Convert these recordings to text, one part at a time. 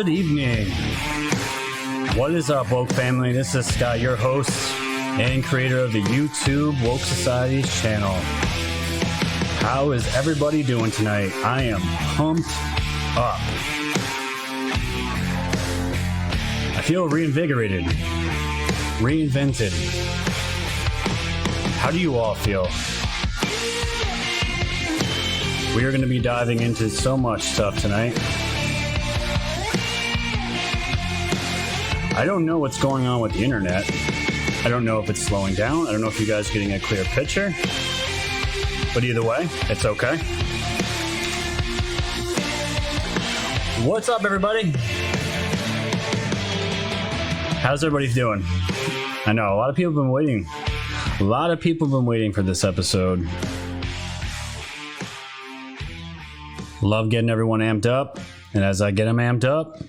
Good evening. What is up, Woke family? This is Scott, your host and creator of the YouTube Woke Societies channel. How is everybody doing tonight? I am pumped up. I feel reinvigorated, reinvented. How do you all feel? We are going to be diving into so much stuff tonight. I don't know what's going on with the internet. I don't know if it's slowing down. I don't know if you guys are getting a clear picture. But either way, it's okay. What's up, everybody? How's everybody doing? I know a lot of people have been waiting. A lot of people have been waiting for this episode. Love getting everyone amped up. And as I get them amped up,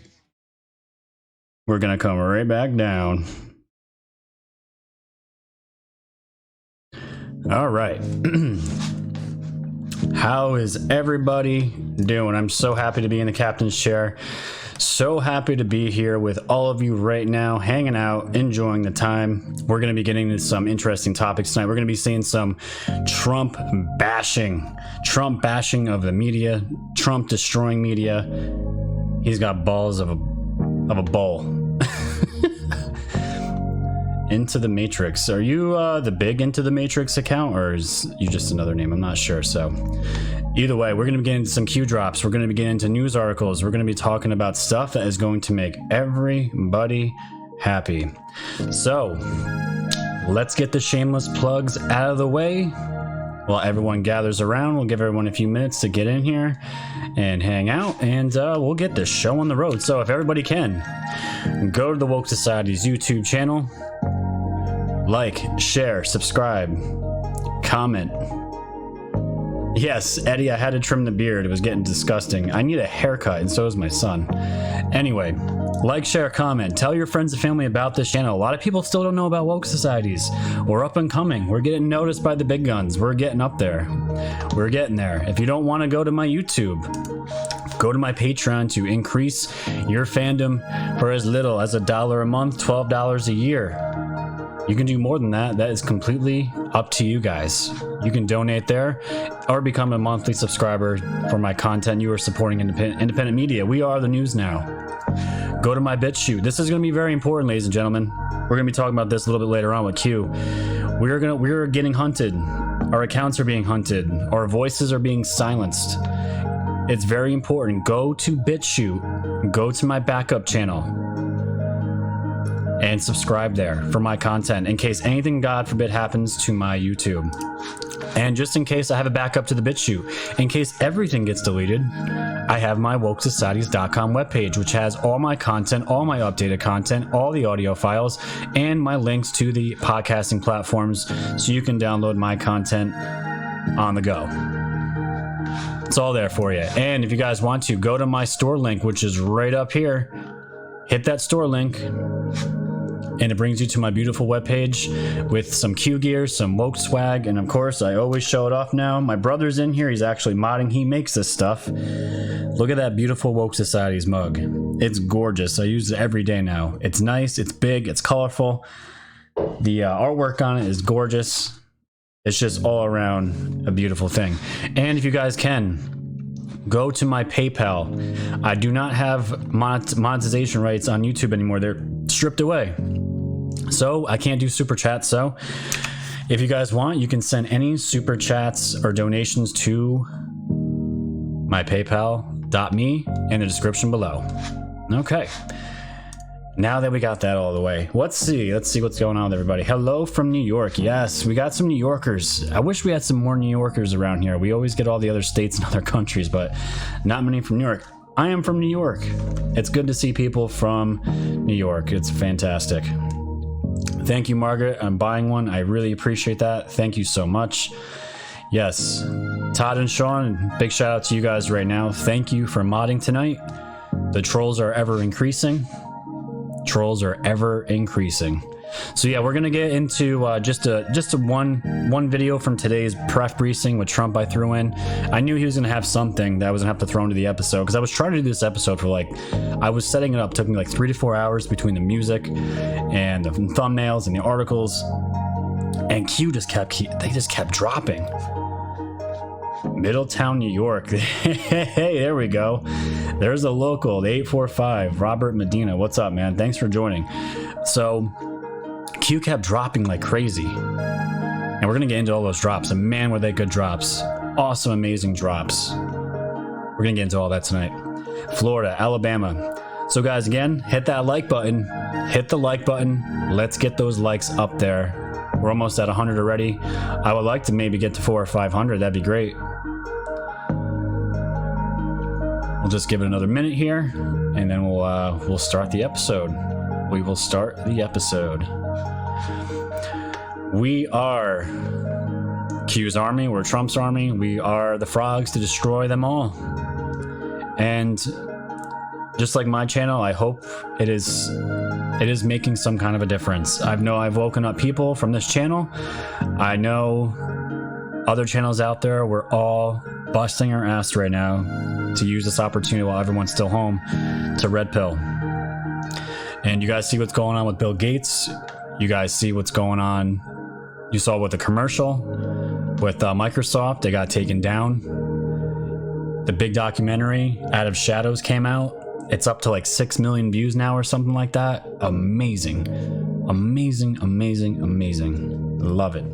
we're going to come right back down. All right. How is everybody doing? I'm so happy to be in the captain's chair. So happy to be here with all of you right now, hanging out, enjoying the time. We're going to be getting into some interesting topics tonight. We're going to be seeing some Trump bashing of the media, Trump destroying media. He's got balls of a bull. Into the Matrix. Are you the big Into the Matrix account, or is you just another name? I'm not sure. So either way, we're going to be getting into some Q drops. We're going to be getting into news articles. We're going to be talking about stuff that is going to make everybody happy. So let's get the shameless plugs out of the way while everyone gathers around. We'll give everyone a few minutes to get in here and hang out, and we'll get this show on the road. So if everybody can, go to the Woke Society's YouTube channel, like, share, subscribe, comment. Yes, Eddie, I had to trim the beard. It was getting disgusting. I need a haircut, and so does my son. Anyway, like, share, comment. Tell your friends and family about this channel. A lot of people still don't know about Woke Societies. We're up and coming. We're getting noticed by the big guns. We're getting up there. We're getting there. If you don't want to go to my YouTube, go to my Patreon to increase your fandom for as little as $1 a month, $12 a year. You can do more than that. That is completely up to you guys. You can donate there or become a monthly subscriber for my content. You are supporting independent media. We are the news now. Go to my BitChute. This is going to be very important, ladies and gentlemen. We're going to be talking about this a little bit later on with Q. We're getting hunted. Our accounts are being hunted. Our voices are being silenced. It's very important. Go to BitChute. Go to my backup channel and subscribe there for my content in case anything, God forbid, happens to my YouTube. And just in case I have a backup to the BitChute, in case everything gets deleted, I have my wokesocieties.com webpage, which has all my content, all my updated content, all the audio files, and my links to the podcasting platforms so you can download my content on the go. It's all there for you. And if you guys want to, go to my store link, which is right up here. Hit that store link, and it brings you to my beautiful webpage with some Q gear, some woke swag, and of course, I always show it off now. My brother's in here. He's actually modding. He makes this stuff. Look at that beautiful Woke Societies mug. It's gorgeous. I use it every day now. It's nice. It's big. It's colorful. The artwork on it is gorgeous. It's just all around a beautiful thing. And if you guys can, go to my PayPal. I do not have monetization rights on YouTube anymore. They're stripped away. So I can't do super chats. So if you guys want, you can send any super chats or donations to my paypal.me in the description below. Okay. Now that we got that all the way, let's see what's going on with everybody. Hello from New York. Yes, we got some New Yorkers. I wish we had some more New Yorkers around here. We always get all the other states and other countries, but not many from New York. I am from New York. It's good to see people from New York. It's fantastic. Thank you, Margaret. I'm buying one. I really appreciate that. Thank you so much. Yes, Todd and Sean, big shout out to you guys right now. Thank you for modding tonight. The trolls are ever increasing. Trolls are ever increasing. So yeah, we're gonna get into just a one video from today's pref briefing with Trump I threw in. I knew he was gonna have something that I was gonna have to throw into the episode, because I was trying to do this episode for like, I was setting it up, took me like 3 to 4 hours between the music and the thumbnails and the articles, and Q just kept dropping. Middletown, New York. Hey, there we go. There's a local, the 845, Robert Medina. What's up, man? Thanks for joining. So Q kept dropping like crazy, and we're gonna get into all those drops, and man, were they good drops. Awesome, amazing drops. We're gonna get into all that tonight. Florida, Alabama. So guys, again, hit that like button. Hit the like button. Let's get those likes up there. We're almost at 100 already. I would like to maybe get to 400 or 500. That'd be great. We'll just give it another minute here, and then we'll start the episode. We will start the episode. We are Q's army. We're Trump's army. We are the frogs to destroy them all. And just like my channel, I hope it is making some kind of a difference. I know I've woken up people from this channel. I know other channels out there, we're all busting our ass right now to use this opportunity while everyone's still home to red pill. And you guys see what's going on with Bill Gates. You guys see what's going on. You saw with the commercial with Microsoft, they got taken down. The big documentary Out of Shadows came out. It's up to like 6 million views now or something like that. Amazing. Amazing, amazing, amazing. Love it.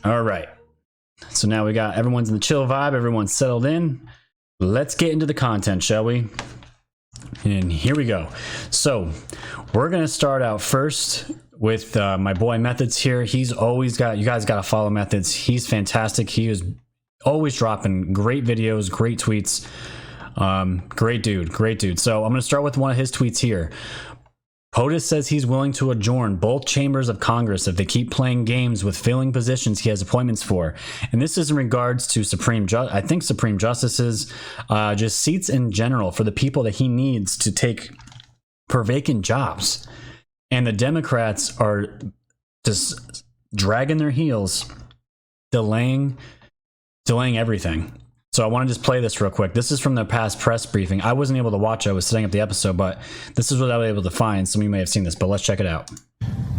All right. So now we got everyone's in the chill vibe. Everyone's settled in. Let's get into the content, shall we? And here we go. So we're going to start out first with my boy Methods here. He's always got, you guys got to follow Methods. He's fantastic. He is always dropping great videos, great tweets. Great dude. So I'm going to start with one of his tweets here. POTUS says he's willing to adjourn both chambers of Congress if they keep playing games with filling positions he has appointments for. And this is in regards to Supreme Justices, just seats in general for the people that he needs to take for vacant jobs. And the Democrats are just dragging their heels, delaying everything. So I want to just play this real quick. This is from the past press briefing. I wasn't able to watch it. I was setting up the episode, but this is what I was able to find. Some of you may have seen this, but let's check it out.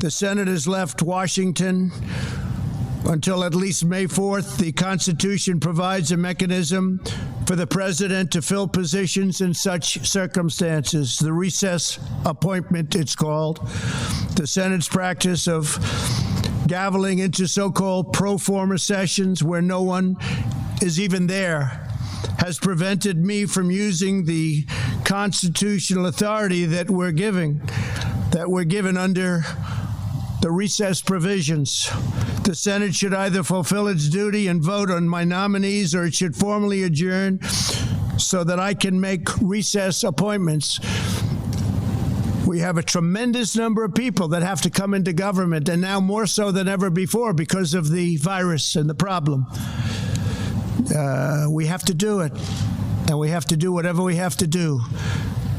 The Senate has left Washington until at least May 4th. The Constitution provides a mechanism for the president to fill positions in such circumstances. The recess appointment, it's called. The Senate's practice of gaveling into so-called pro forma sessions where no one is even there has prevented me from using the constitutional authority that we're given under the recess provisions. The Senate should either fulfill its duty and vote on my nominees, or it should formally adjourn so that I can make recess appointments. We have a tremendous number of people that have to come into government, and now more so than ever before because of the virus and the problem. We have to do it, and we have to do whatever we have to do.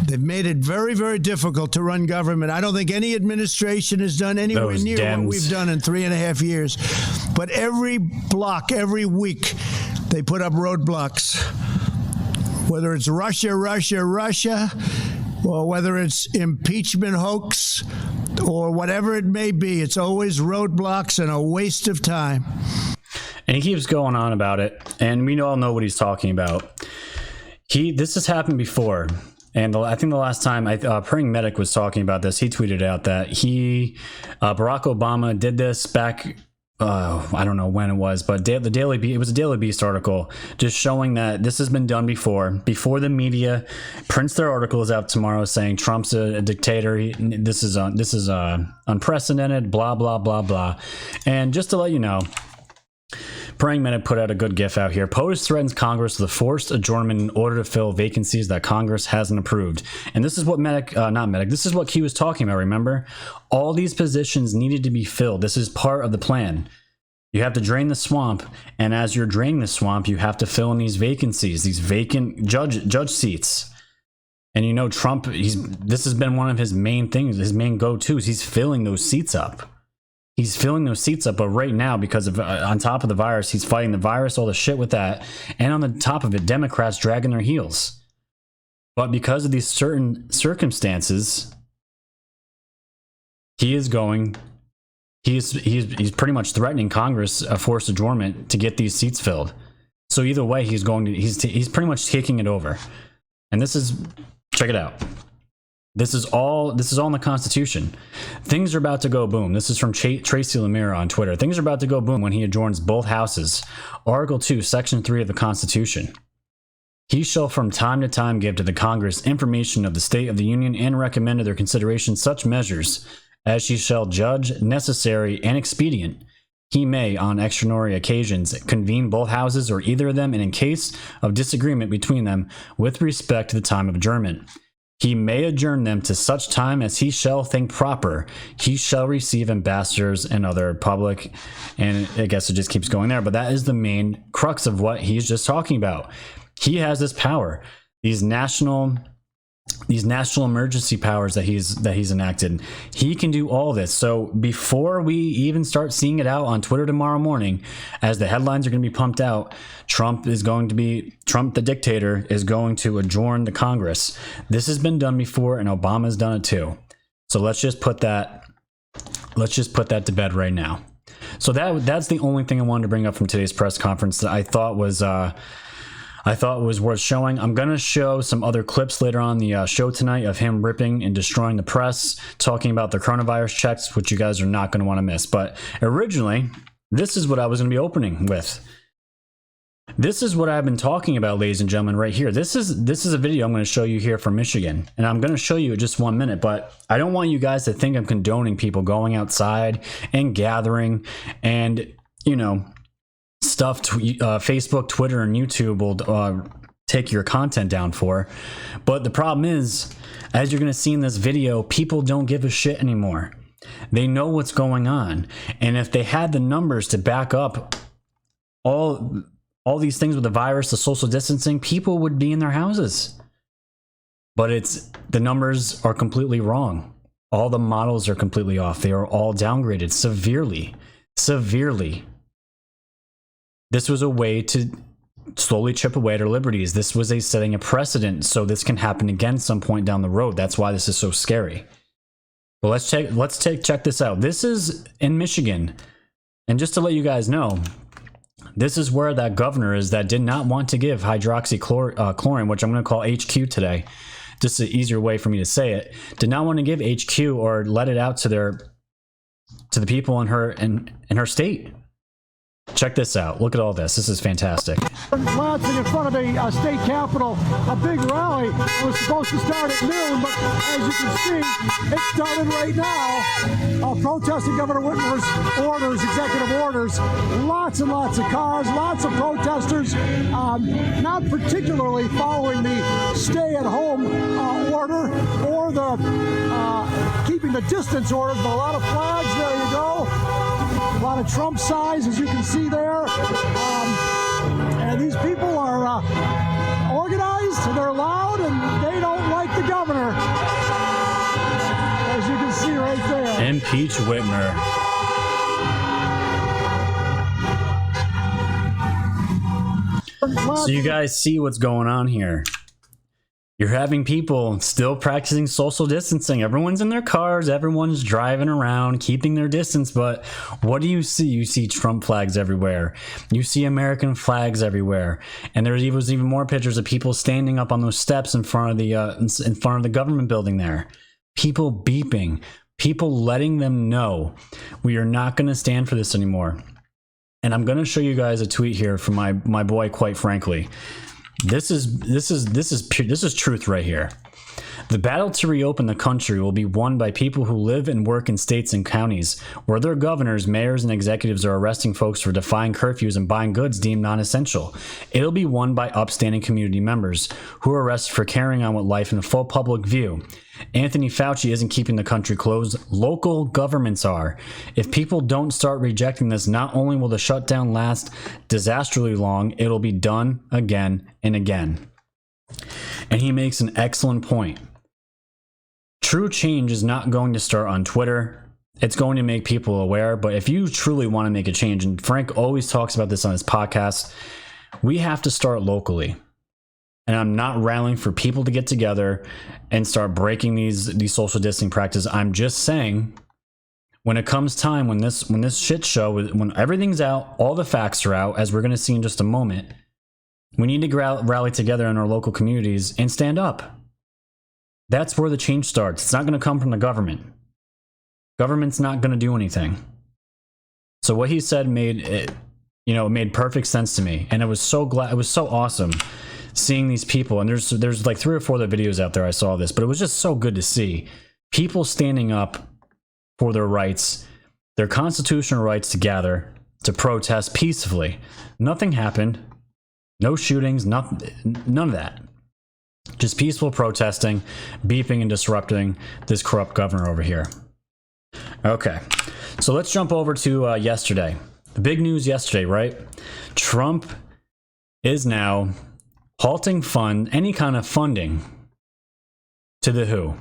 They've made it very, very difficult to run government. I don't think any administration has done anywhere near what we've done in 3.5 years. But every block, every week, they put up roadblocks. Whether it's Russia, or whether it's impeachment hoax, or whatever it may be, it's always roadblocks and a waste of time. And he keeps going on about it, and we all know what he's talking about. This has happened before, and I think the last time Praying Medic was talking about this, he tweeted out that Barack Obama did this back. I don't know when it was, but it was a Daily Beast article just showing that this has been done before the media prints their articles out tomorrow saying Trump's a dictator. This is unprecedented, blah, blah, blah, blah. And just to let you know, Praying Medic put out a good gif out here. POTUS threatens Congress with a forced adjournment in order to fill vacancies that Congress hasn't approved. And this is what this is what Q was talking about, remember? All these positions needed to be filled. This is part of the plan. You have to drain the swamp, and as you're draining the swamp, you have to fill in these vacancies, these vacant judge seats. And you know, Trump, this has been one of his main things, his main go-tos. He's filling those seats up. He's filling those seats up, but right now, because of on top of the virus, he's fighting the virus, all the shit with that, and on the top of it, Democrats dragging their heels. But because of these certain circumstances, he's pretty much threatening Congress a forced adjournment to get these seats filled. So either way, he's pretty much taking it over. And this is, check it out. This is all in the Constitution. Things are about to go boom. This is from Tracy Lemire on Twitter. Things are about to go boom when he adjourns both houses. Article 2, Section 3 of the Constitution. He shall from time to time give to the Congress information of the state of the Union and recommend to their consideration such measures as he shall judge necessary and expedient. He may, on extraordinary occasions, convene both houses or either of them, and in case of disagreement between them with respect to the time of adjournment, he may adjourn them to such time as he shall think proper. He shall receive ambassadors and other public, and I guess it just keeps going there, but that is the main crux of what he's just talking about. He has this power, these national emergency powers that he's enacted. He can do all this. So before we even start seeing it out on Twitter tomorrow morning, as the headlines are going to be pumped out, Trump the dictator is going to adjourn the Congress. This has been done before, and Obama's done it too. So let's just put that to bed right now. So that's the only thing I wanted to bring up from today's press conference that I thought was worth showing. I'm going to show some other clips later on the show tonight of him ripping and destroying the press, talking about the coronavirus checks, which you guys are not going to want to miss. But originally, this is what I was going to be opening with. This is what I've been talking about, ladies and gentlemen, right here. This is a video I'm going to show you here from Michigan, and I'm going to show you in just 1 minute, but I don't want you guys to think I'm condoning people going outside and gathering and, you know, stuff Facebook, Twitter, and YouTube will take your content down for. But the problem is, as you're going to see in this video, people don't give a shit anymore. They know what's going on. And if they had the numbers to back up all these things with the virus, the social distancing, people would be in their houses. But the numbers are completely wrong. All the models are completely off. They are all downgraded severely. This was a way to slowly chip away at our liberties. This was setting a precedent, so this can happen again some point down the road. That's why this is so scary. But let's check this out. This is in Michigan, and just to let you guys know, this is where that governor is that did not want to give hydroxychloroquine, which I'm going to call HQ today, just an easier way for me to say it. Did not want to give HQ or let it out to the people in her state. Check this out. Look at all this. This is fantastic. Lansing in front of a state capitol, a big rally. It was supposed to start at noon, but as you can see, it started right now. Protesting Governor Whitmer's orders, executive orders. Lots and lots of cars, lots of protesters, not particularly following the stay-at-home order or the keeping the distance orders, but a lot of flags. There you go. A lot of Trump signs, as you can see there. And these people are organized, and they're loud, and they don't like the governor. As you can see right there. Impeach Whitmer. So you guys see what's going on here. You're having people still practicing social distancing. Everyone's in their cars. Everyone's driving around, keeping their distance. But what do you see? You see Trump flags everywhere. You see American flags everywhere. And there was even more pictures of people standing up on those steps in front of the government building there. People beeping. People letting them know we are not going to stand for this anymore. And I'm going to show you guys a tweet here from my boy, quite frankly. This is truth right here. The battle to reopen the country will be won by people who live and work in states and counties where their governors, mayors, and executives are arresting folks for defying curfews and buying goods deemed non-essential. It'll be won by upstanding community members who are arrested for carrying on with life in a full public view. Anthony Fauci isn't keeping the country closed. Local governments are. If people don't start rejecting this, not only will the shutdown last disastrously long, it'll be done again and again. And he makes an excellent point. True change is not going to start on Twitter. It's going to make people aware. But if you truly want to make a change, and Frank always talks about this on his podcast, we have to start locally. And I'm not rallying for people to get together and start breaking these social distancing practices. I'm just saying, when it comes time, when this shit show, when everything's out, all the facts are out, as we're going to see in just a moment, we need to rally together in our local communities and stand up. That's where the change starts. It's not going to come from the government. Government's not going to do anything. So what he said made perfect sense to me, and I was so glad. It was so awesome seeing these people. And there's like 3 or 4 other videos out there I saw this, but it was just so good to see people standing up for their rights, their constitutional rights to gather, to protest peacefully. Nothing happened. No shootings, none of that. Just peaceful protesting, beeping and disrupting this corrupt governor over here. Okay, so let's jump over to yesterday. The big news yesterday, right? Trump is now halting any kind of funding to the WHO.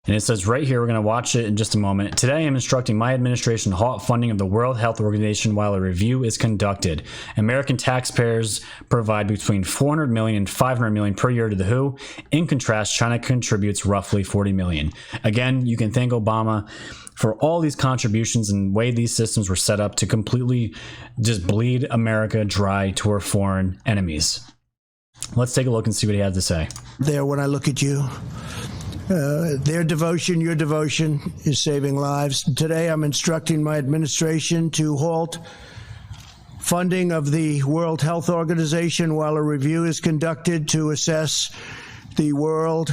And it says right here, we're going to watch it in just a moment. Today, I'm instructing my administration to halt funding of the World Health Organization while a review is conducted. American taxpayers provide between $400 million and $500 million per year to the WHO. In contrast, China contributes roughly $40 million. Again, you can thank Obama for all these contributions and the way these systems were set up to completely just bleed America dry to our foreign enemies. Let's take a look and see what he had to say. There, when I look at you, their devotion, your devotion, is saving lives. Today, I'm instructing my administration to halt funding of the World Health Organization while a review is conducted to assess the World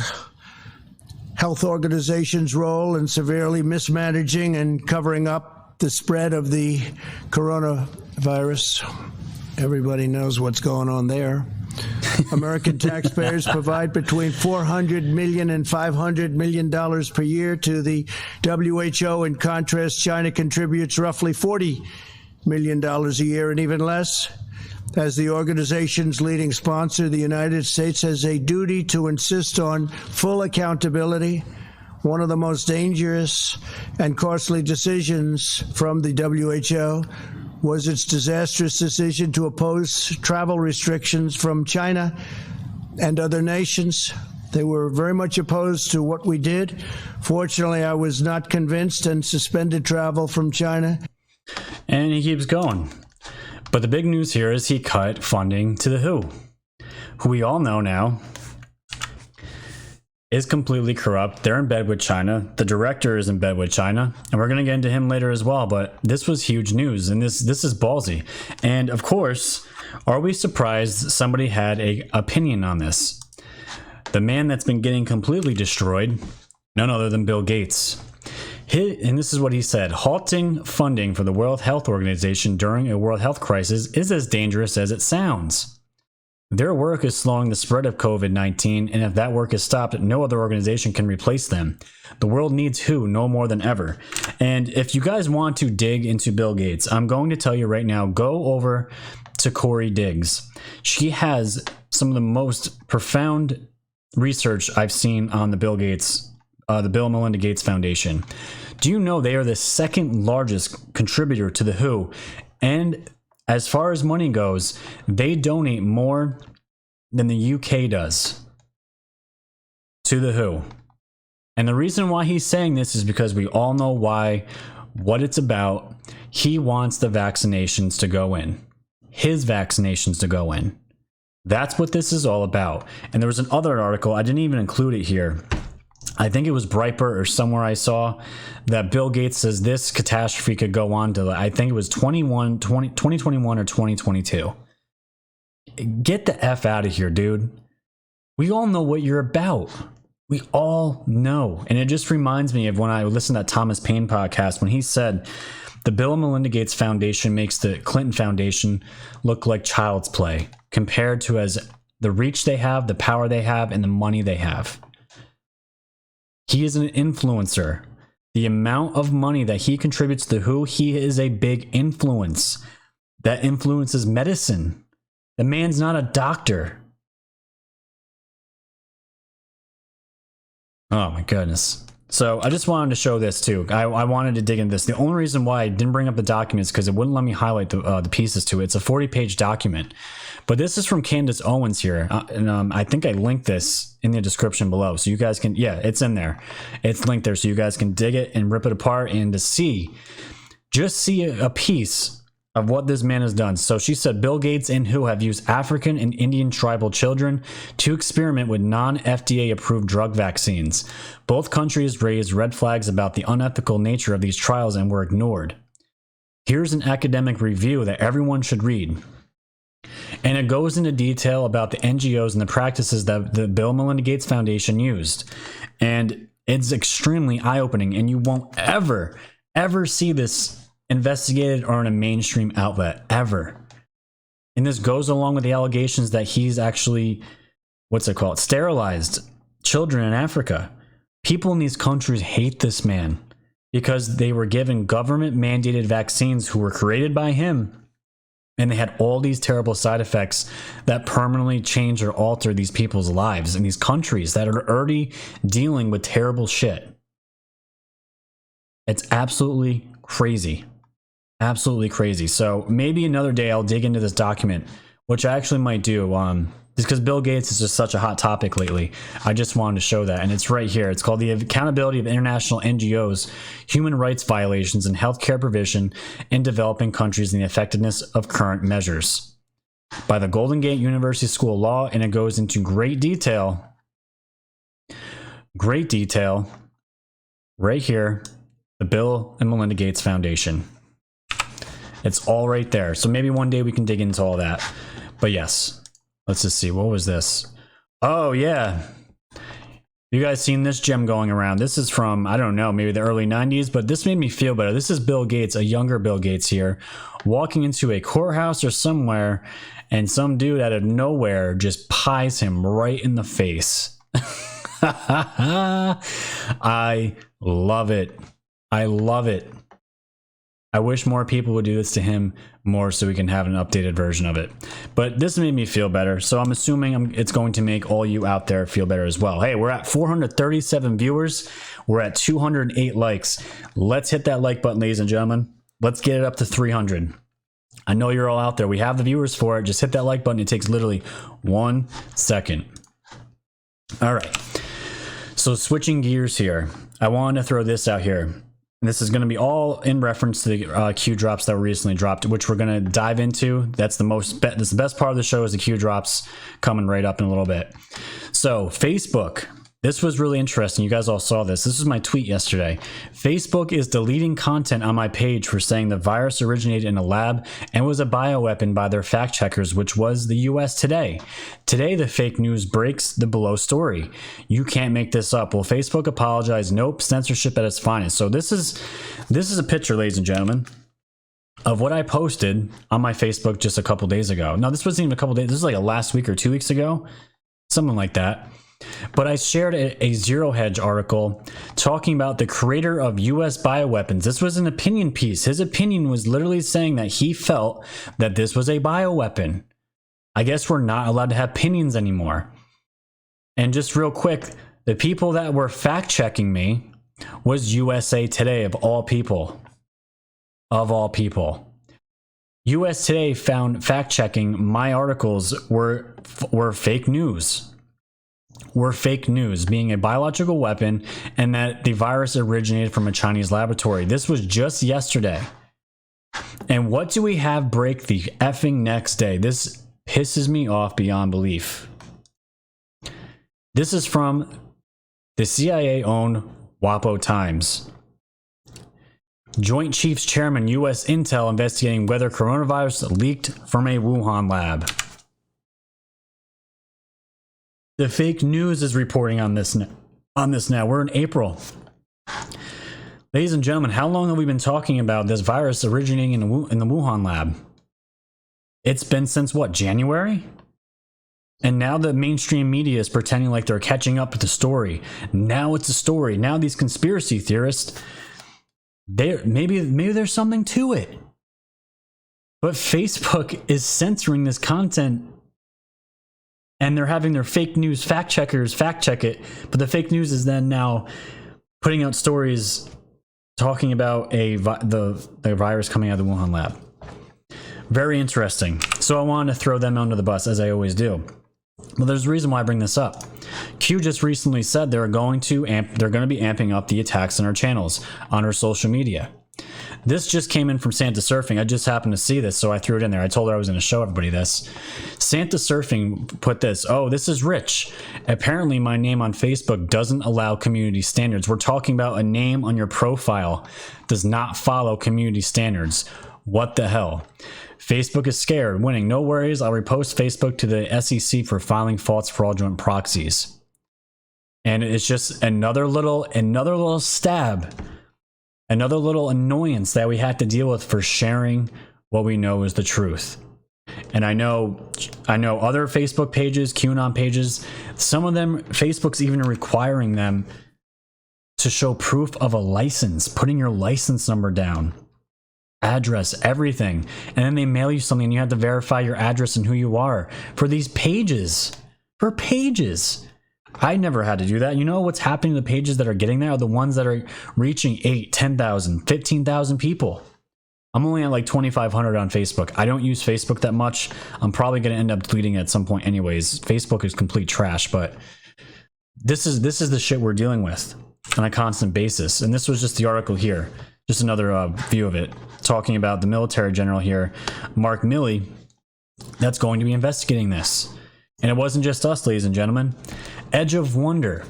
Health Organization's role in severely mismanaging and covering up the spread of the coronavirus. Everybody knows what's going on there. American taxpayers provide between $400 million and $500 million per year to the WHO. In contrast, China contributes roughly $40 million a year, and even less. As the organization's leading sponsor, the United States has a duty to insist on full accountability. One of the most dangerous and costly decisions from the WHO was its disastrous decision to oppose travel restrictions from China and other nations. They were very much opposed to what we did. Fortunately, I was not convinced and suspended travel from China. And he keeps going. But the big news here is he cut funding to the WHO, who we all know now is completely corrupt. They're in bed with China. The director is in bed with China. And we're going to get into him later as well. But this was huge news. And this is ballsy. And of course, are we surprised somebody had an opinion on this? The man that's been getting completely destroyed, none other than Bill Gates. And this is what he said: halting funding for the World Health Organization during a world health crisis is as dangerous as it sounds. Their work is slowing the spread of COVID-19, and if that work is stopped, no other organization can replace them. The world needs WHO no more than ever. And if you guys want to dig into Bill Gates, I'm going to tell you right now, go over to Corey Diggs. She has some of the most profound research I've seen on the Bill and Melinda Gates Foundation. Do you know they are the second largest contributor to the WHO? And as far as money goes, they donate more than the UK does to the WHO. And the reason why he's saying this is because we all know what it's about. He wants the vaccinations to go in. His vaccinations to go in. That's what this is all about. And there was another article, I didn't even include it here. I think it was Breitbart or somewhere I saw that Bill Gates says this catastrophe could go on to, I think it was 2021 or 2022. Get the F out of here, dude. We all know what you're about. We all know. And it just reminds me of when I listened to that Thomas Paine podcast when he said the Bill and Melinda Gates Foundation makes the Clinton Foundation look like child's play compared to as the reach they have, the power they have, and the money they have. He is an influencer. The amount of money that he contributes to WHO, he is a big influence. That influences medicine. The man's not a doctor. Oh my goodness. So I just wanted to show this too. I wanted to dig into this. The only reason why I didn't bring up the documents because it wouldn't let me highlight the pieces to it. It's a 40-page document. But this is from Candace Owens here. And I think I linked this in the description below. So you guys can, yeah, it's in there. It's linked there so you guys can dig it and rip it apart and to see, just see a piece of what this man has done. So she said Bill Gates and WHO have used African and Indian tribal children to experiment with non-FDA approved drug vaccines. Both countries raised red flags about the unethical nature of these trials and were ignored. Here's an academic review that everyone should read. And it goes into detail about the NGOs and the practices that the Bill and Melinda Gates Foundation used. And it's extremely eye-opening, and you won't ever see this investigated or in a mainstream outlet ever. And this goes along with the allegations that he's actually, sterilized children in Africa. People in these countries hate this man because they were given government mandated vaccines who were created by him, and they had all these terrible side effects that permanently change or alter these people's lives in these countries that are already dealing with terrible shit. It's absolutely crazy. Absolutely crazy. So maybe another day I'll dig into this document, which I actually might do. Just because Bill Gates is just such a hot topic lately. I just wanted to show that. And it's right here. It's called The Accountability of International NGOs, Human Rights Violations, and Healthcare Provision in Developing Countries and the Effectiveness of Current Measures by the Golden Gate University School of Law. And it goes into great detail right here, the Bill and Melinda Gates Foundation. It's all right there. So maybe one day we can dig into all that. But yes, let's just see. What was this? Oh, yeah. You guys seen this gem going around? This is from, I don't know, maybe the early 90s, but this made me feel better. This is Bill Gates, a younger Bill Gates here, walking into a courthouse or somewhere, and some dude out of nowhere just pies him right in the face. I love it. I love it. I wish more people would do this to him more so we can have an updated version of it. But this made me feel better, so I'm assuming it's going to make all you out there feel better as well. Hey, we're at 437 viewers. We're at 208 likes. Let's hit that like button, ladies and gentlemen. Let's get it up to 300. I know you're all out there. We have the viewers for it. Just hit that like button. It takes literally 1 second. All right. So switching gears here, I wanted to throw this out here. And this is going to be all in reference to the Q drops that were recently dropped, which we're going to dive into. That's the best part of the show is the Q drops coming right up in a little bit. So Facebook, this was really interesting. You guys all saw this. This was my tweet yesterday. Facebook is deleting content on my page for saying the virus originated in a lab and was a bioweapon by their fact checkers, which was the US Today. Today, the fake news breaks the below story. You can't make this up. Will Facebook apologize? Nope. Censorship at its finest. So this is a picture, ladies and gentlemen, of what I posted on my Facebook just a couple days ago. Now, this wasn't even a couple days. This was like last week or 2 weeks ago, something like that. But I shared a Zero Hedge article talking about the creator of US bioweapons. This was an opinion piece. His opinion was literally saying that he felt that this was a bioweapon. I guess we're not allowed to have opinions anymore. And just real quick, the people that were fact checking me was USA Today, of all people. Of all people. US Today found fact checking my articles were fake news. Were fake news, being a biological weapon, and that the virus originated from a Chinese laboratory. This was just yesterday. And what do we have break the effing next day? This pisses me off beyond belief. This is from the CIA-owned WAPO Times. Joint Chiefs Chairman, U.S. Intel investigating whether coronavirus leaked from a Wuhan lab. The fake news is reporting on this now. We're in April. Ladies and gentlemen, how long have we been talking about this virus originating in the Wuhan lab? It's been since what, January? And now the mainstream media is pretending like they're catching up with the story. Now it's a story. Now these conspiracy theorists, maybe there's something to it. But Facebook is censoring this content and they're having their fake news fact checkers fact check it, but the fake news is then now putting out stories talking about the virus coming out of the Wuhan lab. Very interesting. So I wanted to throw them under the bus, as I always do. But there's a reason why I bring this up. Q just recently said they're going to be amping up the attacks on our channels, on our social media. This just came in from Santa Surfing. I just happened to see this, so I threw it in there. I told her I was going to show everybody this. Santa Surfing put this. Oh, this is rich. Apparently, my name on Facebook doesn't allow community standards. We're talking about a name on your profile does not follow community standards. What the hell? Facebook is scared. Winning. No worries. I'll repost Facebook to the SEC for filing false fraudulent proxies. And it's just another little stab. Another little annoyance that we had to deal with for sharing what we know is the truth. And I know other Facebook pages, QAnon pages, some of them, Facebook's even requiring them to show proof of a license, putting your license number down, address, everything. And then they mail you something and you have to verify your address and who you are for these pages. For pages. I never had to do that. You know what's happening to the pages that are getting there are the ones that are reaching 8, 10,000, 15,000 people. I'm only at like 2,500 on Facebook. I don't use Facebook that much. I'm probably going to end up deleting it at some point anyways. Facebook is complete trash, but this is the shit we're dealing with on a constant basis. And this was just the article here. Just another view of it, talking about the military general here, Mark Milley, that's going to be investigating this. And it wasn't just us, ladies and gentlemen. Edge of Wonder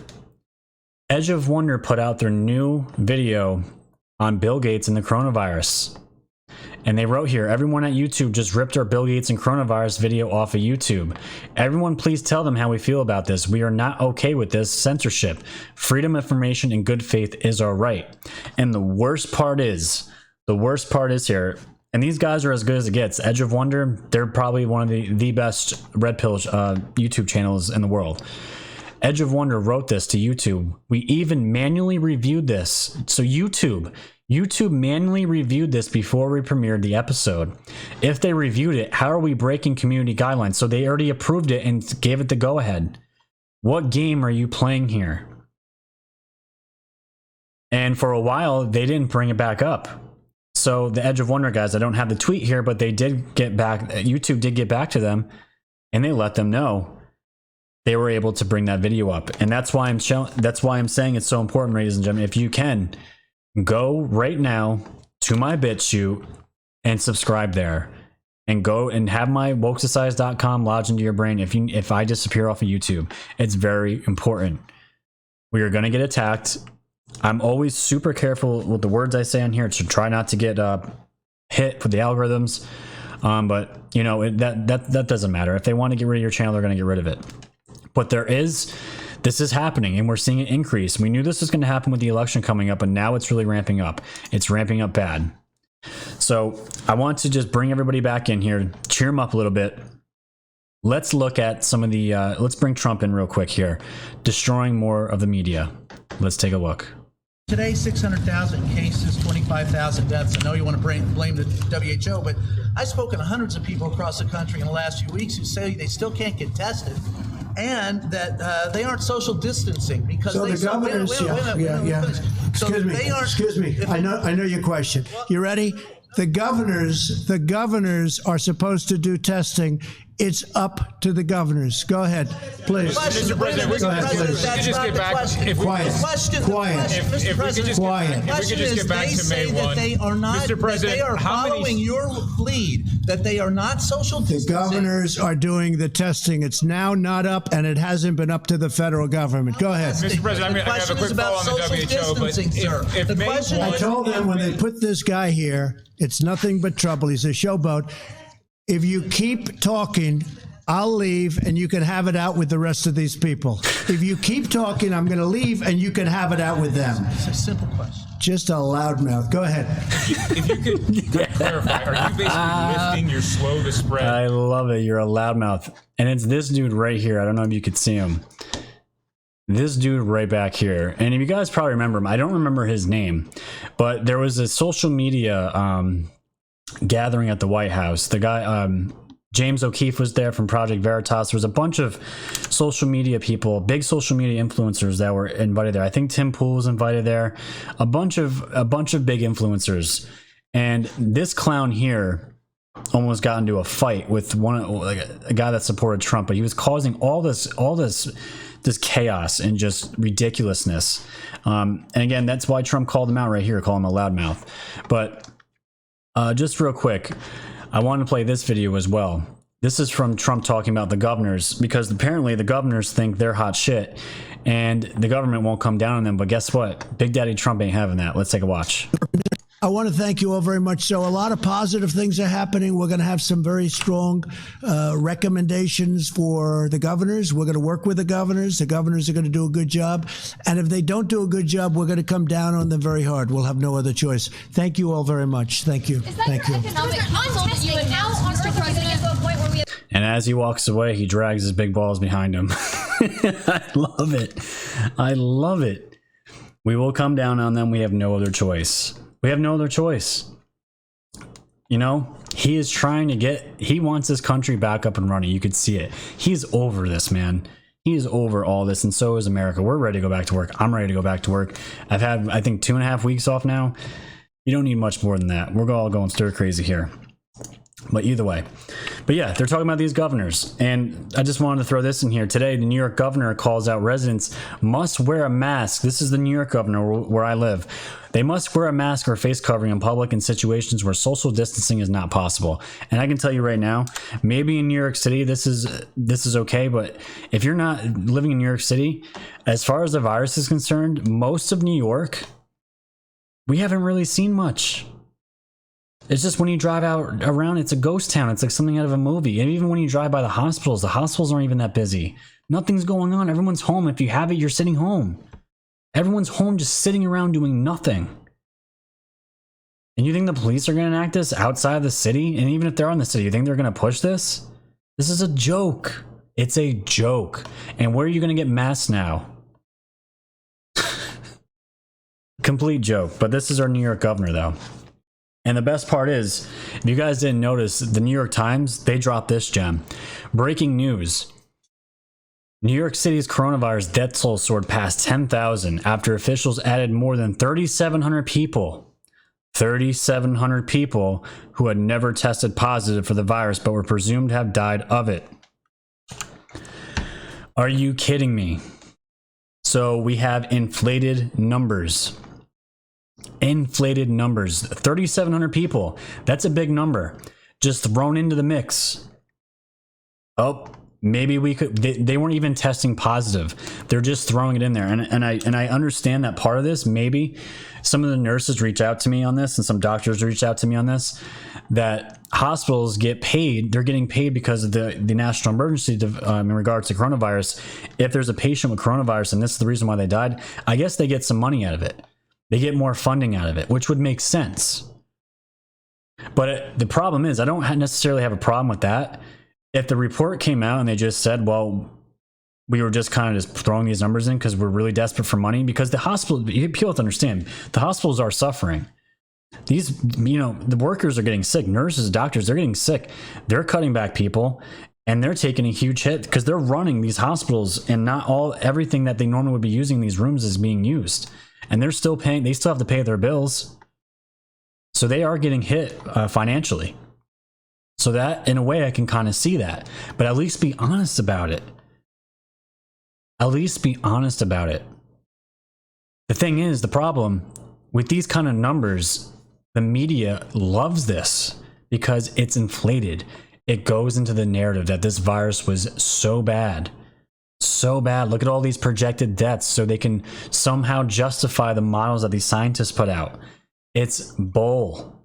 put out their new video on Bill Gates and the coronavirus. And they wrote here, everyone at YouTube just ripped our Bill Gates and coronavirus video off of YouTube. Everyone please tell them how we feel about this. We are not okay with this censorship. Freedom of information and good faith is our right. And the worst part is here, and these guys are as good as it gets. Edge of Wonder, they're probably one of the best red pill YouTube channels in the world. Edge of Wonder wrote this to YouTube. We even manually reviewed this. So YouTube manually reviewed this before we premiered the episode. If they reviewed it, how are we breaking community guidelines? So they already approved it and gave it the go-ahead. What game are you playing here? And for a while, they didn't bring it back up. So the Edge of Wonder guys, I don't have the tweet here, but they did get back. YouTube did get back to them, and they let them know they were able to bring that video up. And that's why I'm saying it's so important, ladies and gentlemen. If you can, go right now to my BitChute and subscribe there, and go and have my wokesociety.com lodged into your brain. If I disappear off of YouTube, it's very important. We are going to get attacked. I'm always super careful with the words I say on here to try not to get hit with the algorithms. But you know, that doesn't matter. If they want to get rid of your channel, they're going to get rid of it. But this is happening, and we're seeing it increase. We knew this was going to happen with the election coming up, and now it's really ramping up. It's ramping up bad. So I want to just bring everybody back in here, cheer them up a little bit. Let's look at some of the, let's bring Trump in real quick here. Destroying more of the media. Let's take a look. Today, 600,000 cases, 25,000 deaths. I know you want to blame the WHO, but I've spoken to hundreds of people across the country in the last few weeks who say they still can't get tested, and that they aren't social distancing because so the governors, Excuse me. I know your question. You ready? The governors are supposed to do testing. It's up to the governors. Go ahead, please. Mr. President, we can just get back. Quiet. If we could just get back to May 1. They are not, Mr. President, they are following your lead, that they are not social distancing. The governors are doing the testing. It's now not up, and it hasn't been up to the federal government. Go ahead. Mr. President, I have a quick follow on the WHO, but if May 1... I told them when they put this guy here, it's nothing but trouble. He's a showboat. If you keep talking, I'll leave and you can have it out with the rest of these people. If you keep talking, I'm going to leave and you can have it out with them. It's a simple question. Just a loudmouth. Go ahead. If you could clarify, are you basically lifting your slow to spread? I love it. You're a loudmouth. And it's this dude right here. I don't know if you could see him. This dude right back here. And if you guys probably remember him, I don't remember his name, but there was a social media gathering at the White House. The guy, James O'Keefe was there from Project Veritas. There was a bunch of social media people, big social media influencers that were invited there. I think Tim Pool was invited there. A bunch of big influencers. And this clown here almost got into a fight with a guy that supported Trump, but he was causing all this chaos and just ridiculousness. And again, that's why Trump called him out right here, call him a loudmouth. But just real quick, I wanted to play this video as well. This is from Trump talking about the governors, because apparently the governors think they're hot shit and the government won't come down on them. But guess what? Big Daddy Trump ain't having that. Let's take a watch. I want to thank you all very much. So a lot of positive things are happening. We're going to have some very strong recommendations for the governors. We're going to work with the governors. The governors are going to do a good job. And if they don't do a good job, we're going to come down on them very hard. We'll have no other choice. Thank you all very much. Thank you. Thank you. And as he walks away, he drags his big balls behind him. I love it. I love it. We will come down on them. We have no other choice. We have no other choice. You know, he is trying to he wants this country back up and running. You could see it. He's over this, man. He is over all this, and so is America. We're ready to go back to work. I'm ready to go back to work. I've had, I think, 2.5 weeks off now. You don't need much more than that. We're all going stir crazy here. But either way. But yeah, they're talking about these governors. And I just wanted to throw this in here. Today, the New York governor calls out residents must wear a mask. This is the New York governor where I live. They must wear a mask or face covering in public in situations where social distancing is not possible. And I can tell you right now, maybe in New York City, this is okay. But if you're not living in New York City, as far as the virus is concerned, most of New York, we haven't really seen much. It's just when you drive out around, it's a ghost town. It's like something out of a movie. And even when you drive by the hospitals aren't even that busy. Nothing's going on. Everyone's home. If you have it, you're sitting home. Everyone's home just sitting around doing nothing. And you think the police are going to enact this outside of the city? And even if they're in the city, you think they're going to push this? This is a joke. It's a joke. And where are you going to get masks now? Complete joke. But this is our New York governor, though. And the best part is, if you guys didn't notice, the New York Times, they dropped this gem. Breaking news. New York City's coronavirus death toll soared past 10,000 after officials added more than 3,700 people. 3,700 people who had never tested positive for the virus but were presumed to have died of it. Are you kidding me? So we have inflated numbers. Inflated numbers. 3,700 people. That's a big number. Just thrown into the mix. Oh, maybe we could. They weren't even testing positive. They're just throwing it in there. And I understand that part of this. Maybe some of the nurses reach out to me on this, and some doctors reach out to me on this. That hospitals get paid. They're getting paid because of the national emergency in regards to coronavirus. If there's a patient with coronavirus and this is the reason why they died, I guess they get some money out of it. They get more funding out of it, which would make sense. But the problem is, I don't necessarily have a problem with that. If the report came out and they just said, well, we were just kind of just throwing these numbers in because we're really desperate for money, because the hospital, people have to understand, the hospitals are suffering. These, the workers are getting sick. Nurses, doctors, they're getting sick. They're cutting back people and they're taking a huge hit because they're running these hospitals and not everything that they normally would be using these rooms is being used. And they're still paying, they still have to pay their bills. So they are getting hit financially. So that, in a way, I can kind of see that. But at least be honest about it. At least be honest about it. The thing is, the problem with these kind of numbers, the media loves this because it's inflated. It goes into the narrative that this virus was so bad. So bad. Look at all these projected deaths so they can somehow justify the models that these scientists put out. It's bull.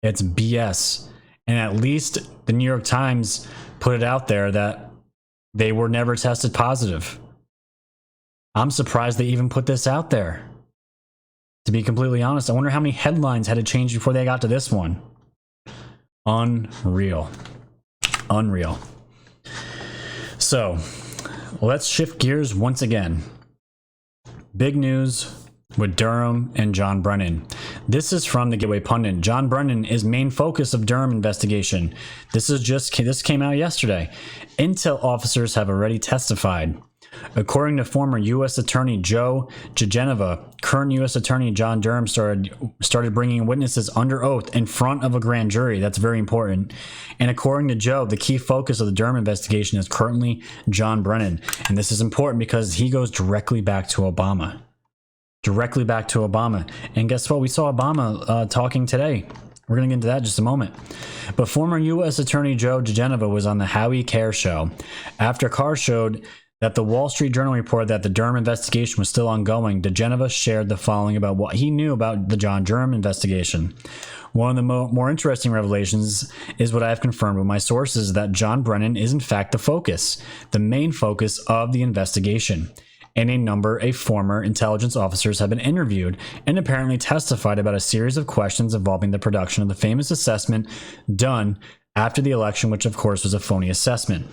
It's BS. And at least the New York Times put it out there that they were never tested positive. I'm surprised they even put this out there. To be completely honest, I wonder how many headlines had to change before they got to this one. Unreal. Unreal. So, let's shift gears once again. Big news with Durham and John Brennan. This is from the Gateway Pundit. John Brennan is main focus of Durham investigation. This came out yesterday. Intel officers have already testified. According to former U.S. Attorney Joe Geneva, current U.S. Attorney John Durham started bringing witnesses under oath in front of a grand jury. That's very important. And according to Joe, the key focus of the Durham investigation is currently John Brennan. And this is important because he goes directly back to Obama. Directly back to Obama. And guess what? We saw Obama talking today. We're going to get into that in just a moment. But former U.S. Attorney Joe Geneva was on the Howie Kerr show after Kerr showed that the Wall Street Journal reported that the Durham investigation was still ongoing. DeGeneva shared the following about what he knew about the John Durham investigation. One of the more interesting revelations is what I have confirmed with my sources, that John Brennan is in fact the focus, the main focus of the investigation. And a number of former intelligence officers have been interviewed and apparently testified about a series of questions involving the production of the famous assessment done after the election, which of course was a phony assessment.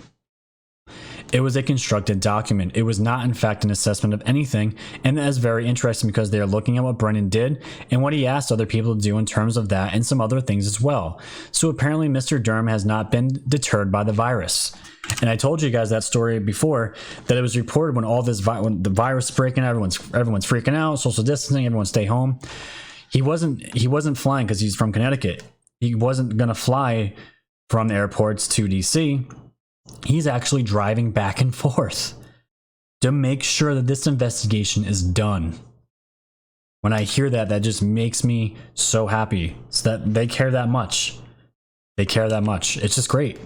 It was a constructed document. It was not, in fact, an assessment of anything, and that is very interesting because they are looking at what Brennan did and what he asked other people to do in terms of that and some other things as well. So apparently Mr. Durham has not been deterred by the virus. And I told you guys that story before, that it was reported when all this when the virus is breaking out, everyone's freaking out, social distancing, everyone stay home. He wasn't flying because he's from Connecticut. He wasn't going to fly from the airports to DC. He's actually driving back and forth to make sure that this investigation is done. When I hear that, that just makes me so happy. It's that they care that much. They care that much. It's just great.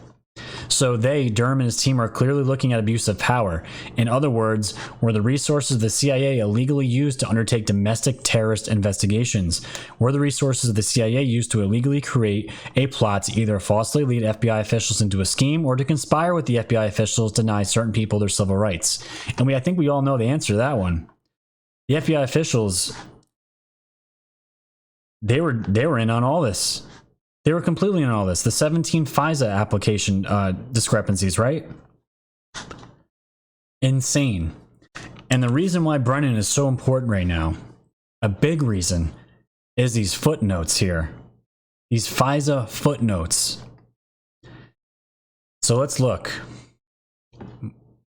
So Durham and his team are clearly looking at abuse of power. In other words, were the resources of the CIA illegally used to undertake domestic terrorist investigations? Were the resources of the CIA used to illegally create a plot to either falsely lead FBI officials into a scheme or to conspire with the FBI officials to deny certain people their civil rights? And I think we all know the answer to that one. The FBI officials, they were in on all this. They were completely in all this. The 17 FISA application discrepancies, right? Insane. And the reason why Brennan is so important right now, a big reason, is these footnotes here. These FISA footnotes. So let's look.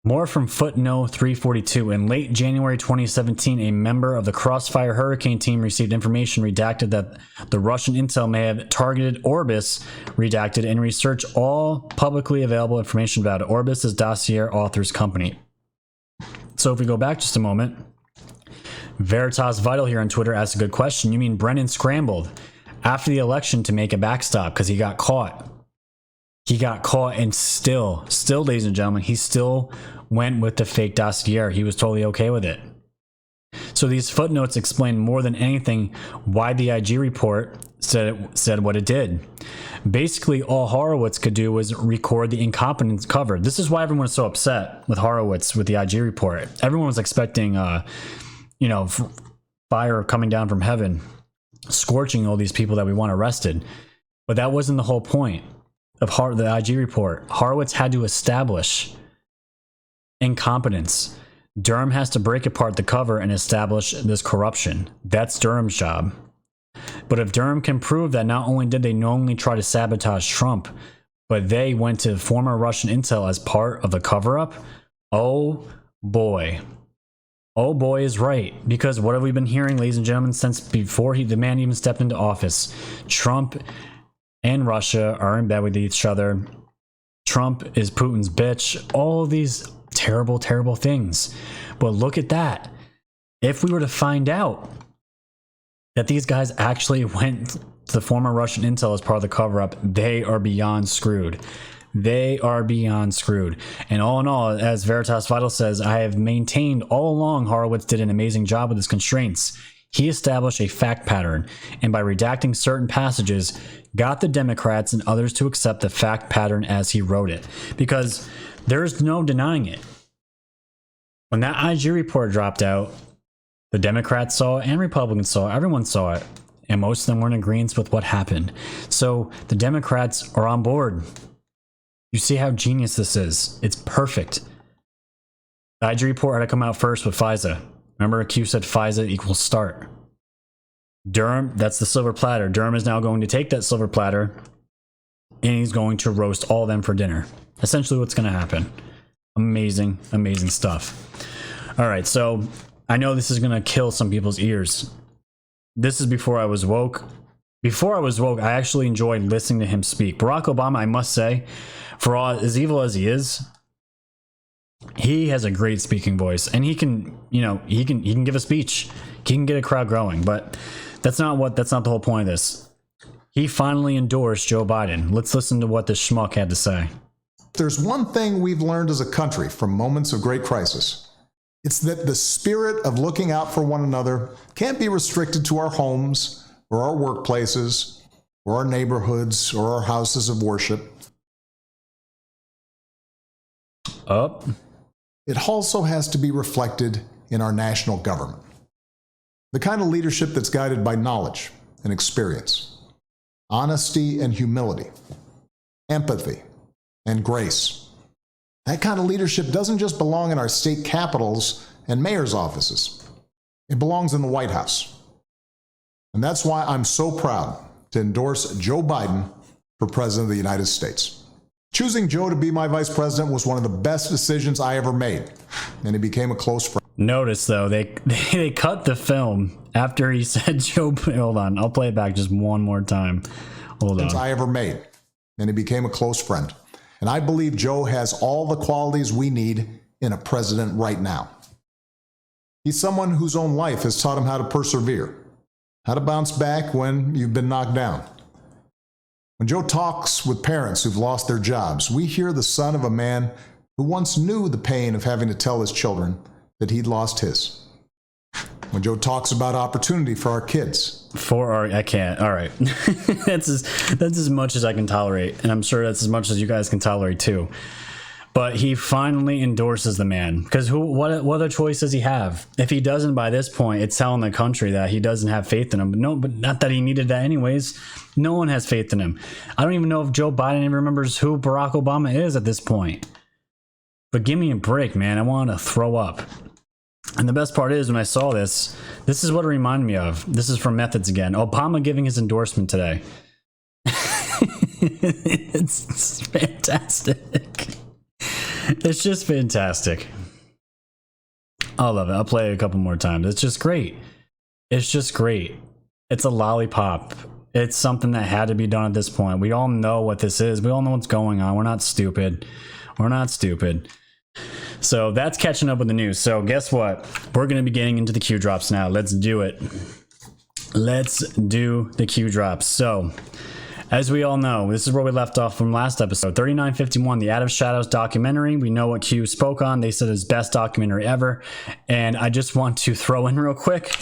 More from footnote 342. In late January 2017, a member of the Crossfire Hurricane team received information redacted that the Russian intel may have targeted Orbis, redacted, and researched all publicly available information about it. Orbis is dossier author's company. So if we go back just a moment, Veritas Vital here on Twitter asked a good question. You mean Brennan scrambled after the election to make a backstop because he got caught? He got caught, and still, ladies and gentlemen, he still went with the fake dossier. He was totally okay with it. So these footnotes explain more than anything why the IG report said what it did. Basically, all Horowitz could do was record the incompetence cover. This is why everyone was so upset with Horowitz with the IG report. Everyone was expecting, fire coming down from heaven, scorching all these people that we want arrested. But that wasn't the whole point of the IG report. Horowitz had to establish incompetence. Durham has to break apart the cover and establish this corruption. That's Durham's job. But if Durham can prove that not only did they knowingly try to sabotage Trump, but they went to former Russian intel as part of the cover-up, oh boy. Oh boy is right. Because what have we been hearing, ladies and gentlemen, since before the man even stepped into office? Trump and Russia are in bed with each other. Trump is Putin's bitch. All these terrible, terrible things. But look at that. If we were to find out that these guys actually went to the former Russian intel as part of the cover-up, they are beyond screwed. They are beyond screwed. And all in all, as Veritas Vital says, I have maintained all along Horowitz did an amazing job with his constraints. He established a fact pattern, and by redacting certain passages, got the Democrats and others to accept the fact pattern as he wrote it. Because there's no denying it. When that IG report dropped out, the Democrats saw it and Republicans saw it. Everyone saw it. And most of them were in agreement with what happened. So the Democrats are on board. You see how genius this is. It's perfect. The IG report had to come out first with FISA. Remember, Q said FISA equals start. Durham, that's the silver platter. Durham is now going to take that silver platter and he's going to roast all of them for dinner. Essentially what's going to happen. Amazing, amazing stuff. All right, so I know this is going to kill some people's ears. This is before I was woke. Before I was woke, I actually enjoyed listening to him speak. Barack Obama, I must say, for all as evil as he is, he has a great speaking voice, and he can, you know, he can give a speech. He can get a crowd growing, but that's not the whole point of this. He finally endorsed Joe Biden. Let's listen to what this schmuck had to say. There's one thing we've learned as a country from moments of great crisis. It's that the spirit of looking out for one another can't be restricted to our homes or our workplaces or our neighborhoods or our houses of worship. Up. It also has to be reflected in our national government. The kind of leadership that's guided by knowledge and experience, honesty and humility, empathy and grace. That kind of leadership doesn't just belong in our state capitals and mayor's offices. It belongs in the White House. And that's why I'm so proud to endorse Joe Biden for President of the United States. Choosing Joe to be my vice president was one of the best decisions I ever made, and he became a close friend. Notice, though, they cut the film after he said Joe. Hold on, I'll play it back just one more time. Hold on. I ever made, and he became a close friend. And I believe Joe has all the qualities we need in a president right now. He's someone whose own life has taught him how to persevere, how to bounce back when you've been knocked down. When Joe talks with parents who've lost their jobs, we hear the son of a man who once knew the pain of having to tell his children that he'd lost his. When Joe talks about opportunity for our kids. I can't. All right. that's as much as I can tolerate. And I'm sure that's as much as you guys can tolerate too. But he finally endorses the man. Because what other choice does he have? If he doesn't by this point, it's telling the country that he doesn't have faith in him. But not that he needed that anyways. No one has faith in him. I don't even know if Joe Biden even remembers who Barack Obama is at this point. But give me a break, man. I want to throw up. And the best part is, when I saw this is what it reminded me of. This is from Methods again. Obama giving his endorsement today. It's fantastic. It's just fantastic. I love it. I'll play it a couple more times. It's just great. It's just great. It's a lollipop. It's something that had to be done at this point. We all know what this is. We all know what's going on. We're not stupid. We're not stupid. So that's catching up with the news. So guess what? We're going to be getting into the Q drops now. Let's do it. Let's do the Q drops. So as we all know, this is where we left off from last episode. 3951, the Out of Shadows documentary. We know what Q spoke on. They said it's best documentary ever. And I just want to throw in real quick.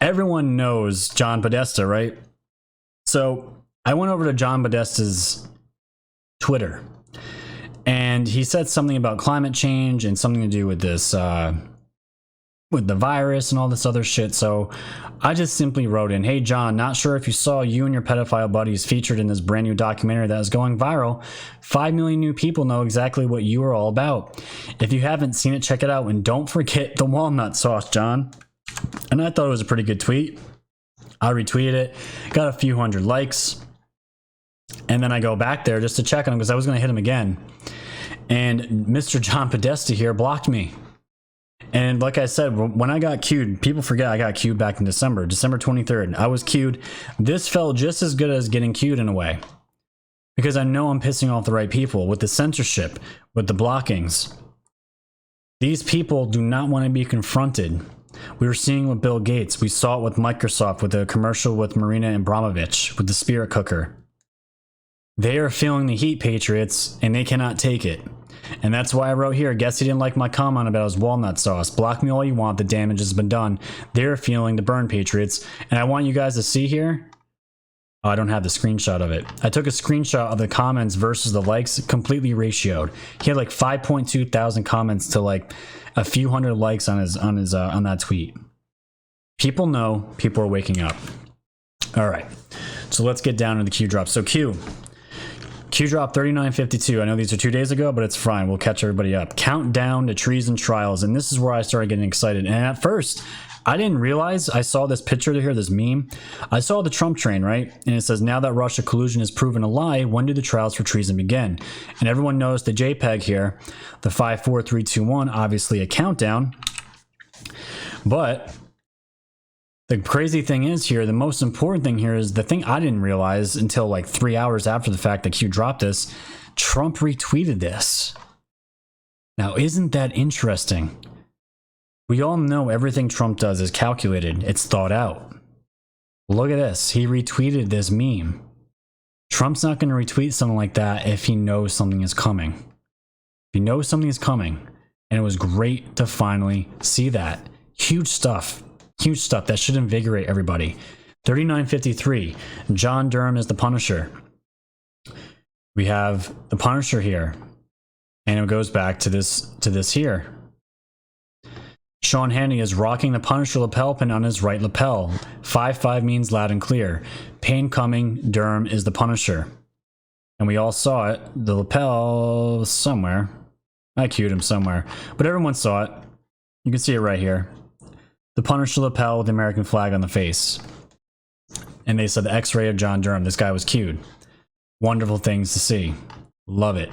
Everyone knows John Podesta, right? So I went over to John Podesta's Twitter. And he said something about climate change and something to do with this, with the virus and all this other shit. So I just simply wrote in, hey, John, not sure if you saw you and your pedophile buddies featured in this brand new documentary that is going viral. 5 million new people know exactly what you are all about. If you haven't seen it, check it out. And don't forget the walnut sauce, John. And I thought it was a pretty good tweet. I retweeted it, got a few hundred likes. And then I go back there just to check on him because I was going to hit him again. And Mr. John Podesta here blocked me. And like I said, when I got queued, people forget I got queued back in December 23rd. I was queued. This felt just as good as getting queued in a way. Because I know I'm pissing off the right people with the censorship, with the blockings. These people do not want to be confronted. We were seeing with Bill Gates. We saw it with Microsoft, with the commercial with Marina Abramovich, with the spirit cooker. They are feeling the heat, Patriots, and they cannot take it. And that's why I wrote here, guess he didn't like my comment about his walnut sauce. Block me all you want, the damage has been done. They're feeling the burn, Patriots. And I want you guys to see here. Oh, I don't have the screenshot of it. I took a screenshot of the comments versus the likes, completely ratioed. He had like 5.2 thousand comments to like a few hundred likes on that tweet. People know, people are waking up. All right, so let's get down to the Q drop. So Q drop 3952. I know these are 2 days ago, but it's fine. We'll catch everybody up. Countdown to treason trials. And this is where I started getting excited. And at first, I didn't realize, I saw this picture here, this meme. I saw the Trump train, right? And it says, now that Russia collusion is proven a lie, when do the trials for treason begin? And everyone knows the JPEG here, the 5, 4, 3, 2, 1, obviously a countdown. But the crazy thing is here, the most important thing here is the thing I didn't realize until like 3 hours after the fact that Q dropped this, Trump retweeted this. Now, isn't that interesting? We all know everything Trump does is calculated. It's thought out. Look at this. He retweeted this meme. Trump's not going to retweet something like that if he knows something is coming. If he knows something is coming. And it was great to finally see that. Huge stuff. Huge stuff. That should invigorate everybody. 3953. John Durham is the Punisher. We have the Punisher here. And it goes back to this here. Sean Hannity is rocking the Punisher lapel pin on his right lapel. 5-5 means loud and clear. Pain coming, Durham is the Punisher. And we all saw it. The lapel somewhere. I cued him somewhere. But everyone saw it. You can see it right here. The Punisher lapel with the American flag on the face. And they said the X-ray of John Durham. This guy was cued. Wonderful things to see. Love it.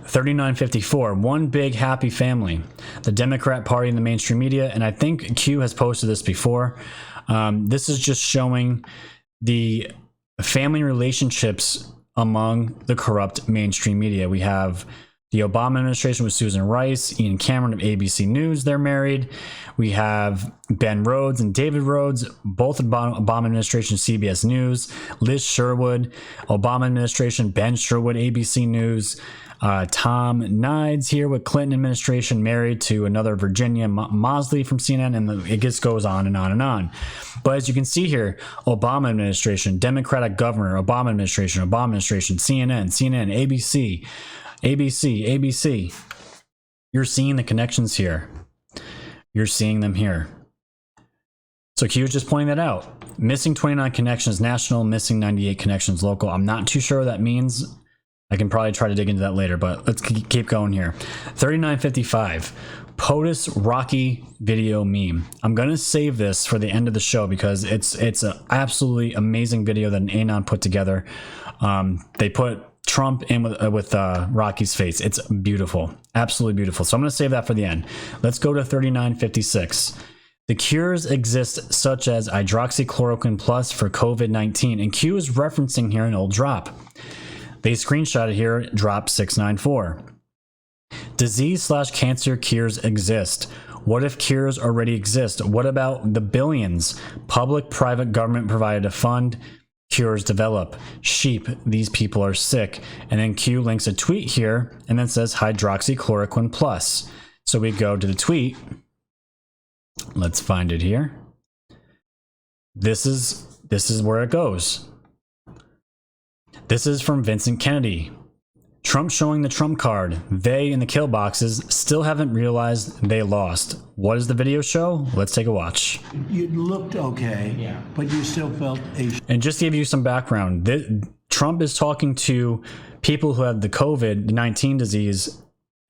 3954, one big happy family. The Democrat Party in the mainstream media, and I think Q has posted this before. This is just showing the family relationships among the corrupt mainstream media. We have the Obama administration with Susan Rice, Ian Cameron of ABC News, they're married. We have Ben Rhodes and David Rhodes, both Obama administration, CBS News. Liz Sherwood, Obama administration, Ben Sherwood, ABC News. Tom Nides here with Clinton administration, married to another Virginia Mosley from CNN, and it just goes on and on and on. But as you can see here, Obama administration, Democratic governor, Obama administration, CNN, ABC. You're seeing the connections here. You're seeing them here. So Q was just pointing that out. Missing 29 connections national, missing 98 connections local. I'm not too sure what that means. I can probably try to dig into that later, but let's keep going here. 3955, POTUS Rocky video meme. I'm going to save this for the end of the show because it's an absolutely amazing video that an Anon put together. They put Trump in with Rocky's face. It's beautiful. Absolutely beautiful. So I'm going to save that for the end. Let's go to 3956. The cures exist such as hydroxychloroquine plus for COVID-19. And Q is referencing here an old drop. They screenshot it here, drop 694. Disease/cancer cures exist. What if cures already exist? What about the billions? Public, private, government provided to fund. Cures develop. Sheep, these people are sick. And then Q links a tweet here and then says hydroxychloroquine plus. So we go to the tweet. Let's find it here. This is where it goes. This is from Vincent Kennedy. Trump showing the Trump card. They in the kill boxes still haven't realized they lost. What does the video show? Let's take a watch. You looked okay, yeah, but you still felt And just to give you some background, Trump is talking to people who have the COVID-19 disease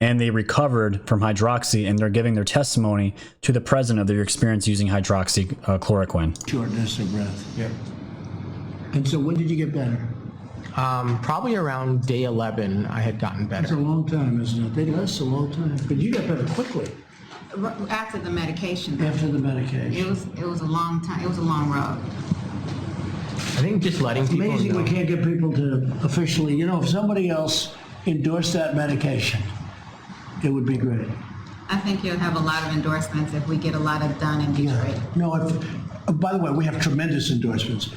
and they recovered from hydroxy, and they're giving their testimony to the president of their experience using hydroxychloroquine. Shortness of breath. Yeah. And so when did you get better? Probably around day 11, I had gotten That's a better. long time, isn't it? That's a long time. But you got better quickly After the medication. after the medication. It was a long time. It was a long road. I think just letting It's people amazing know. we can't get people to officially, if somebody else endorsed that medication, it would be great. I think you'll have a lot of endorsements if we get a lot of done in Detroit. No, by the way, we have tremendous endorsements.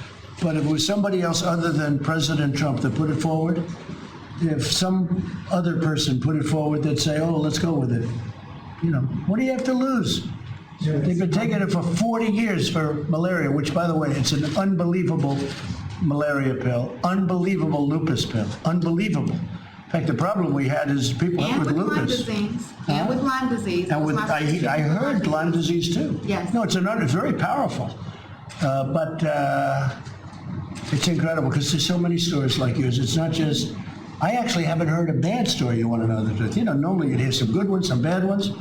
But if it was somebody else other than President Trump that put it forward, if some other person put it forward, they'd say, oh, let's go with it. What do you have to lose? They've been taking it for 40 years for malaria, which, by the way, it's an unbelievable malaria pill, unbelievable lupus pill, unbelievable. In fact, the problem we had is people And with with Lyme lupus. disease. And with Lyme disease. And I heard Lyme disease too. Yes. No, it's very powerful. But it's incredible because there's so many stories like yours. It's not just, I actually haven't heard a bad story you want to know the truth. Normally you'd hear some good ones, some bad ones,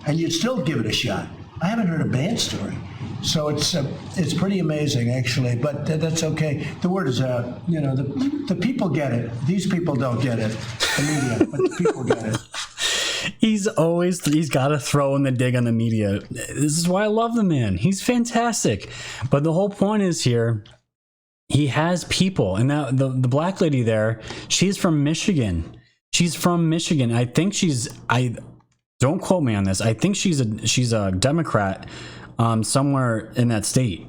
and you'd still give it a shot. I haven't heard a bad story. So it's pretty amazing, actually, but that's okay. The word is out. You know, the people get it. These people don't get it, the media, but the people get it. He's got to throw in the dig on the media. This is why I love the man. He's fantastic. But the whole point is here, he has people. And now the black lady there, she's from Michigan. She's from Michigan. I think don't quote me on this. I think she's a Democrat somewhere in that state.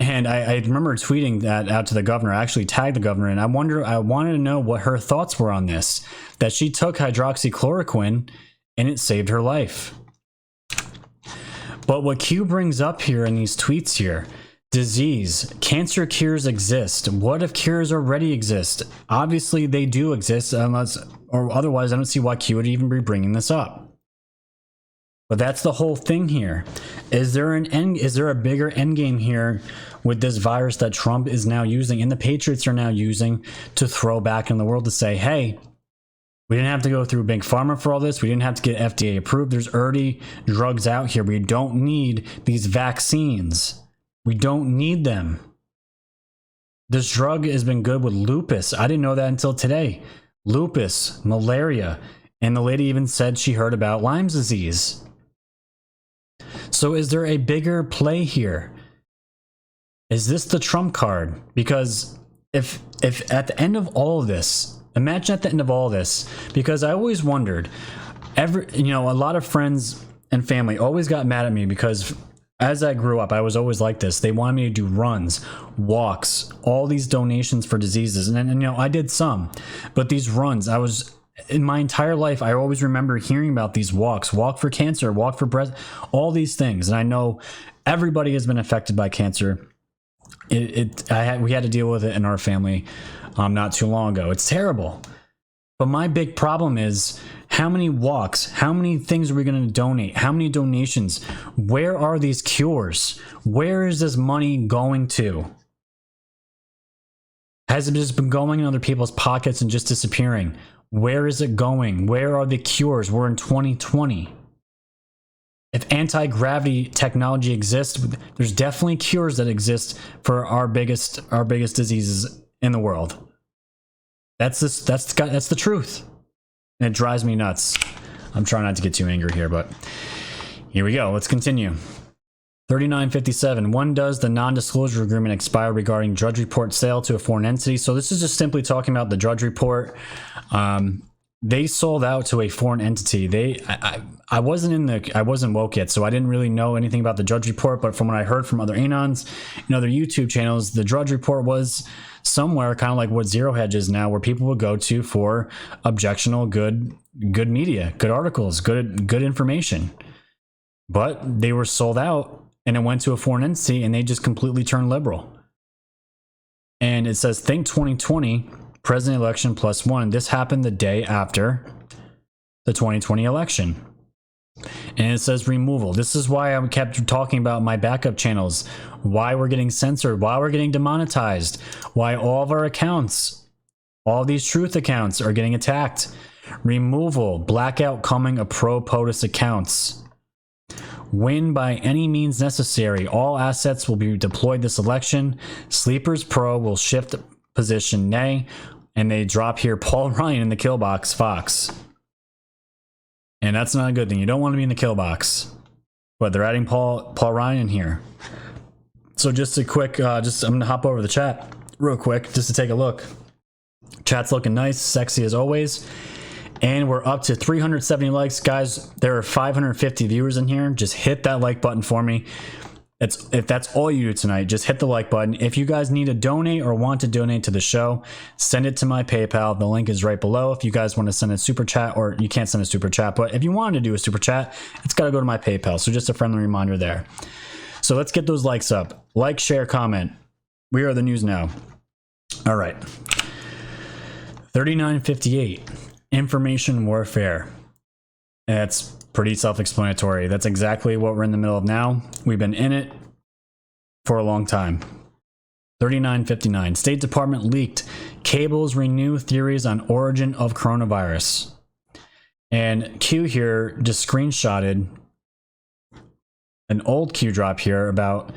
And I remember tweeting that out to the governor. I actually tagged the governor, and I wanted to know what her thoughts were on this, that she took hydroxychloroquine and it saved her life. But what Q brings up here in these tweets here, disease, cancer cures exist. What if cures already exist? Obviously they do exist, otherwise I don't see why Q would even be bringing this up. But that's the whole thing here. Is there a bigger end game here with this virus that Trump is now using and the Patriots are now using to throw back in the world to say, hey, we didn't have to go through Big Pharma for all this. We didn't have to get FDA approved. There's already drugs out here. We don't need these vaccines. We don't need them. This drug has been good with lupus. I didn't know that until today. Lupus, malaria, and the lady even said she heard about Lyme's disease. So is there a bigger play here? Is this the Trump card? Because if at the end of all of this, imagine at the end of all this, because I always wondered, a lot of friends and family always got mad at me because as I grew up, I was always like this. They wanted me to do runs, walks, all these donations for diseases. And I did some, but these runs, in my entire life, I always remember hearing about these walks, walk for cancer, walk for breast, all these things. And I know everybody has been affected by cancer. We had to deal with it in our family not too long ago. It's terrible. But my big problem is how many walks, how many things are we going to donate? How many donations? Where are these cures? Where is this money going to? Has it just been going in other people's pockets and just disappearing? Where is it going? Where are the cures? We're in 2020. If anti-gravity technology exists, there's definitely cures that exist for our biggest diseases in the world. That's the truth. And it drives me nuts. I'm trying not to get too angry here, but here we go. Let's continue. 3957. When does the non-disclosure agreement expire regarding Drudge Report sale to a foreign entity? So this is just simply talking about the Drudge Report. They sold out to a foreign entity. I wasn't woke yet, so I didn't really know anything about the Drudge Report, but from what I heard from other Anons and other YouTube channels, the Drudge Report was somewhere kind of like what Zero Hedge is now, where people would go to for objectionable good media, good articles, good information. But they were sold out and it went to a foreign entity and they just completely turned liberal. And it says, think 2020 president election +1. This happened the day after the 2020 election. And it says removal. This is why I kept talking about my backup channels, why we're getting censored, why we're getting demonetized, why all of our accounts, all these truth accounts are getting attacked. Removal, blackout coming of pro-POTUS accounts. Win by any means necessary. All assets will be deployed this election. Sleepers Pro will shift position nay. And they drop here Paul Ryan in the kill box Fox. And that's not a good thing. You don't want to be in the kill box. But they're adding Paul Ryan in here. So just a quick, I'm going to hop over the chat real quick just to take a look. Chat's looking nice, sexy as always. And we're up to 370 likes. Guys, there are 550 viewers in here. Just hit that like button for me. If that's all you do tonight, just hit the like button. If you guys need to donate or want to donate to the show, send it to my PayPal. The link is right below. If you guys want to send a super chat, or you can't send a super chat, but if you wanted to do a super chat, it's got to go to my PayPal. So just a friendly reminder there. So let's get those likes up. Like, share, comment. We are the news now. All right. 3958. Information warfare. That's pretty self-explanatory. That's exactly what we're in the middle of now. We've been in it for a long time. 3959. State Department leaked cables renew theories on origin of coronavirus. And Q here just screenshotted an old Q drop here about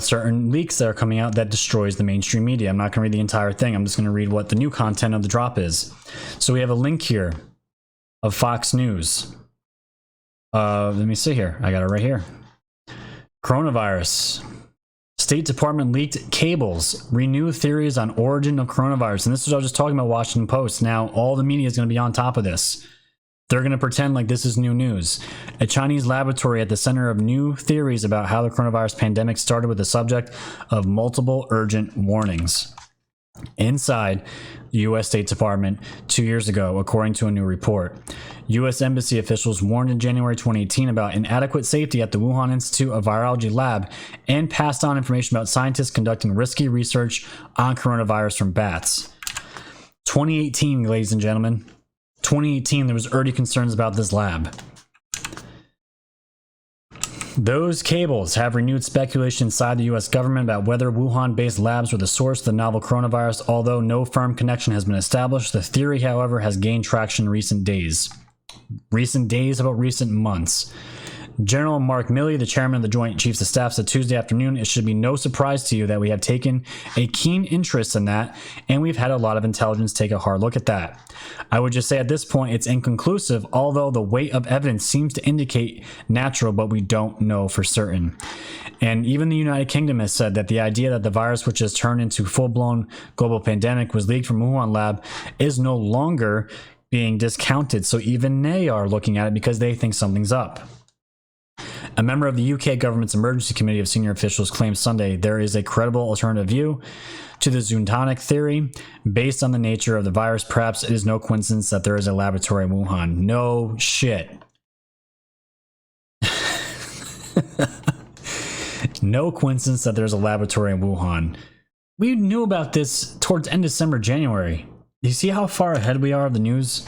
certain leaks that are coming out that destroys the mainstream media. I'm not going to read the entire thing. I'm just going to read what the new content of the drop is. So we have a link here of Fox News. Let me see here. I got it right here. Coronavirus. State Department leaked cables. Renew theories on origin of coronavirus. And this is what I was just talking about, Washington Post. Now all the media is going to be on top of this. They're going to pretend like this is new news. A Chinese laboratory at the center of new theories about how the coronavirus pandemic started with the subject of multiple urgent warnings. Inside the U.S. State Department 2 years ago, according to a new report, U.S. Embassy officials warned in January 2018 about inadequate safety at the Wuhan Institute of Virology lab and passed on information about scientists conducting risky research on coronavirus from bats. 2018, ladies and gentlemen. 2018, there was already concerns about this lab. Those cables have renewed speculation inside the U.S. government about whether Wuhan-based labs were the source of the novel coronavirus. Although no firm connection has been established, the theory, however, has gained traction in recent days. About recent months. General Mark Milley, the chairman of the Joint Chiefs of Staff, said Tuesday afternoon, "It should be no surprise to you that we have taken a keen interest in that, and we've had a lot of intelligence take a hard look at that. I would just say at this point it's inconclusive, although the weight of evidence seems to indicate natural, but we don't know for certain." And even the United Kingdom has said that the idea that the virus, which has turned into full-blown global pandemic, was leaked from Wuhan lab is no longer being discounted. So even they are looking at it because they think something's up. A member of the UK government's emergency committee of senior officials claimed Sunday there is a credible alternative view to the zoonotic theory based on the nature of the virus. Perhaps it is no coincidence that there is a laboratory in Wuhan. No shit. No coincidence that there's a laboratory in Wuhan. We knew about this towards end December, January. You see how far ahead we are of the news?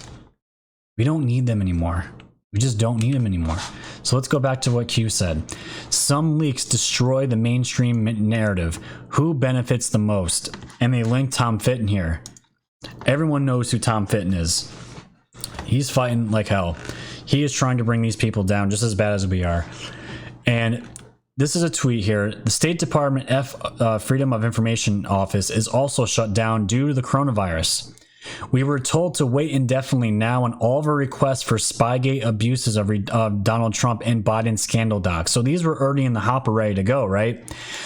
We don't need them anymore. We just don't need them anymore. So let's go back to what Q said. Some leaks destroy the mainstream narrative. Who benefits the most? And they link Tom Fitton here. Everyone knows who Tom Fitton is. He's fighting like hell. He is trying to bring these people down just as bad as we are. And this is a tweet here. The State Department Freedom of Information Office is also shut down due to the coronavirus. We were told to wait indefinitely now on all of our requests for Spygate abuses of Donald Trump and Biden scandal docs. So these were already in the hopper, ready to go, right?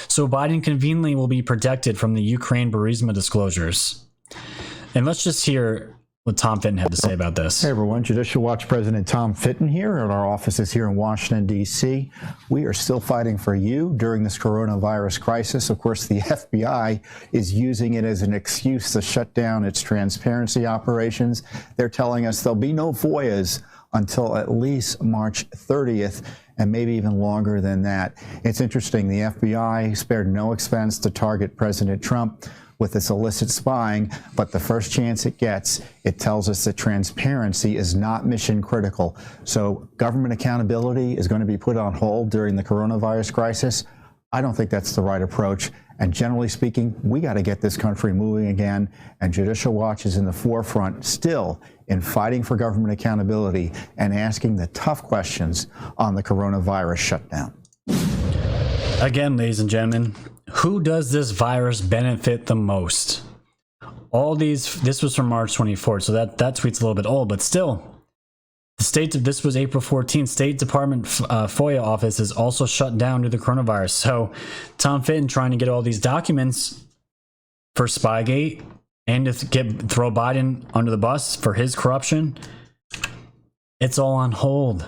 So Biden conveniently will be protected from the Ukraine Burisma disclosures. And let's just hear what Tom Fitton had to say about this. Hey everyone, Judicial Watch President Tom Fitton here at our offices here in Washington, D.C. We are still fighting for you during this coronavirus crisis. Of course, the FBI is using it as an excuse to shut down its transparency operations. They're telling us there'll be no FOIAs until at least March 30th, and maybe even longer than that. It's interesting, the FBI spared no expense to target President Trump with this illicit spying, but the first chance it gets, it tells us that transparency is not mission critical. So government accountability is going to be put on hold during the coronavirus crisis. I don't think that's the right approach. And generally speaking, we got to get this country moving again. And Judicial Watch is in the forefront still in fighting for government accountability and asking the tough questions on the coronavirus shutdown. Again, ladies and gentlemen, who does this virus benefit the most? All these, this was from March 24th, so that tweet's a little bit old, but still, this was April 14th, State Department FOIA office is also shut down due to the coronavirus. So Tom Fitton trying to get all these documents for Spygate and to throw Biden under the bus for his corruption, it's all on hold.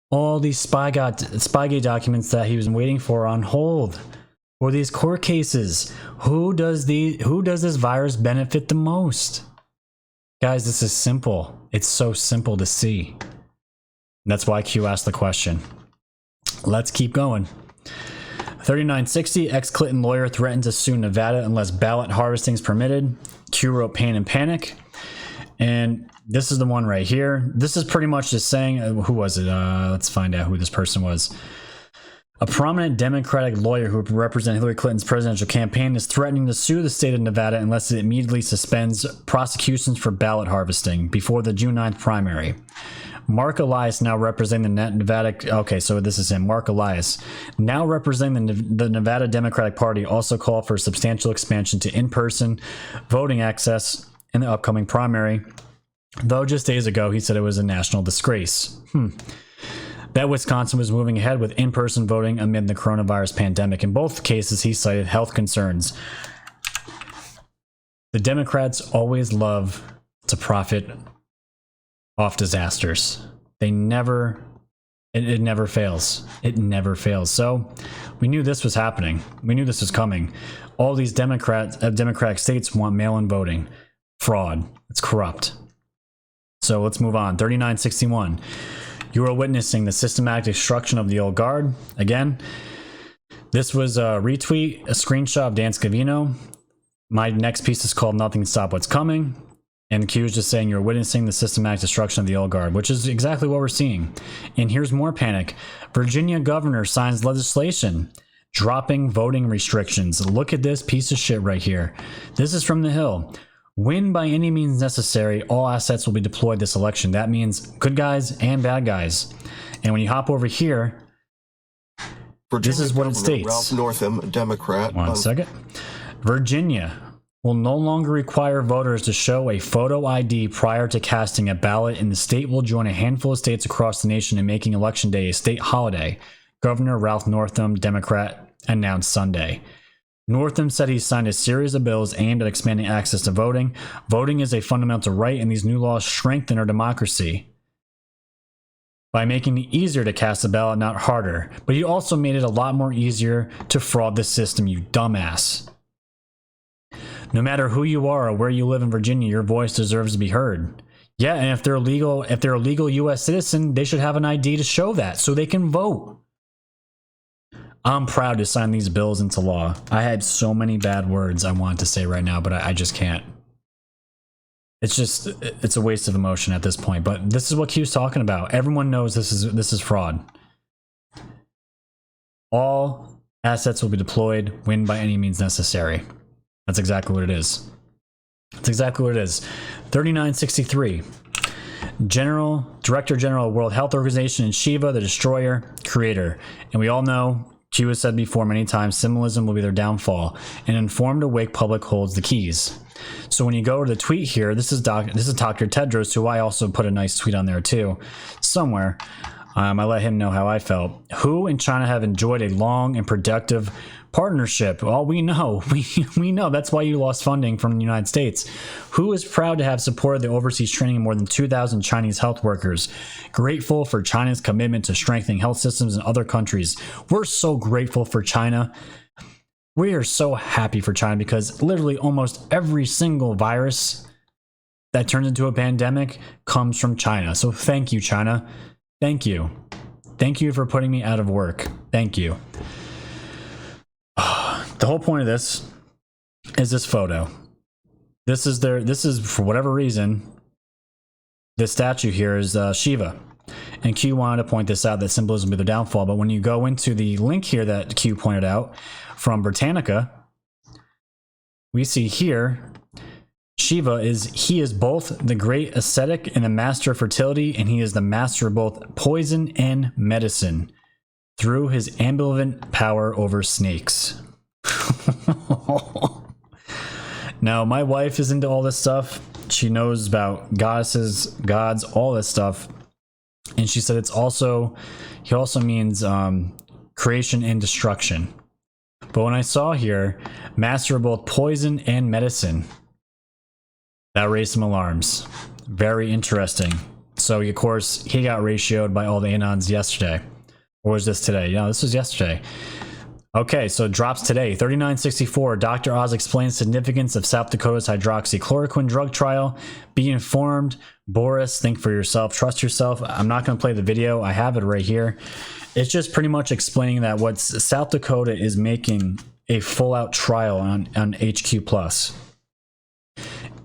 All these Spygate documents that he was waiting for on hold. Or these court cases. Who does this virus benefit the most? Guys, this is simple. It's so simple to see. That's why Q asked the question. Let's keep going. 3960, ex-Clinton lawyer threatens to sue Nevada unless ballot harvesting is permitted. Q wrote Pain and Panic. And this is the one right here. This is pretty much just saying, who was it? Let's find out who this person was. A prominent Democratic lawyer who represented Hillary Clinton's presidential campaign is threatening to sue the state of Nevada unless it immediately suspends prosecutions for ballot harvesting before the June 9th primary. Mark Elias, now representing the Nevada. Okay, so this is him. Mark Elias, now representing the Nevada Democratic Party, also called for substantial expansion to in-person voting access in the upcoming primary. Though just days ago, he said it was a national disgrace. That Wisconsin was moving ahead with in-person voting amid the coronavirus pandemic. In both cases, he cited health concerns. The Democrats always love to profit off disasters. They never, it never fails. It never fails. So we knew this was happening. We knew this was coming. All these Democratic states want mail-in voting. Fraud. It's corrupt. So let's move on. 3961. You are witnessing the systematic destruction of the old guard. Again, this was a retweet, a screenshot of Dan Scavino. My next piece is called Nothing Stop What's Coming. And Q is just saying you're witnessing the systematic destruction of the old guard, which is exactly what we're seeing. And here's more panic. Virginia governor signs legislation dropping voting restrictions. Look at this piece of shit right here. This is from The Hill. Win by any means necessary. All assets will be deployed this election. That means good guys and bad guys. And when you hop over here, Virginia this is what it states. Ralph Northam, Democrat. One second. Virginia will no longer require voters to show a photo ID prior to casting a ballot, and the state will join a handful of states across the nation in making Election Day a state holiday. Governor Ralph Northam, Democrat, announced Sunday. Northam said he signed a series of bills aimed at expanding access to voting. Voting is a fundamental right, and these new laws strengthen our democracy by making it easier to cast a ballot, not harder. But he also made it a lot more easier to fraud the system, you dumbass. No matter who you are or where you live in Virginia, your voice deserves to be heard. Yeah, and if they're a legal U.S. citizen, they should have an ID to show that so they can vote. I'm proud to sign these bills into law. I had so many bad words I wanted to say right now, but I just can't. It's a waste of emotion at this point. But this is what Q's talking about. Everyone knows this is fraud. All assets will be deployed. Win by any means necessary. That's exactly what it is. That's exactly what it is. 3963. Director General of World Health Organization and Shiva, the destroyer, creator. And we all know, Q has said before many times, symbolism will be their downfall. An informed, awake public holds the keys. So when you go to the tweet here, this is Dr. Tedros, who I also put a nice tweet on there too, somewhere. I let him know how I felt. Who in China have enjoyed a long and productive partnership? Well, we know. We know. That's why you lost funding from the United States. Who is proud to have supported the overseas training of more than 2,000 Chinese health workers? Grateful for China's commitment to strengthening health systems in other countries. We're so grateful for China. We are so happy for China because literally almost every single virus that turns into a pandemic comes from China. So thank you, China. Thank you. Thank you for putting me out of work. Thank you. The whole point of this is this photo. This is for whatever reason, this statue here is Shiva. And Q wanted to point this out, that symbolism will be the downfall. But when you go into the link here that Q pointed out from Britannica, we see here Shiva is both the great ascetic and the master of fertility, and he is the master of both poison and medicine through his ambivalent power over snakes. Now, my wife is into all this stuff. She knows about goddesses, gods, all this stuff. And she said he also means creation and destruction. But when I saw here, master of both poison and medicine, that raised some alarms. Very interesting. So, of course, he got ratioed by all the Anons yesterday. Or was this today? No, this was yesterday. Okay, so it drops today. 3964. Dr. Oz explains significance of South Dakota's hydroxychloroquine drug trial. Be informed. Boris, think for yourself. Trust yourself. I'm not going to play the video. I have it right here. It's just pretty much explaining that what South Dakota is making a full-out trial on HQ+.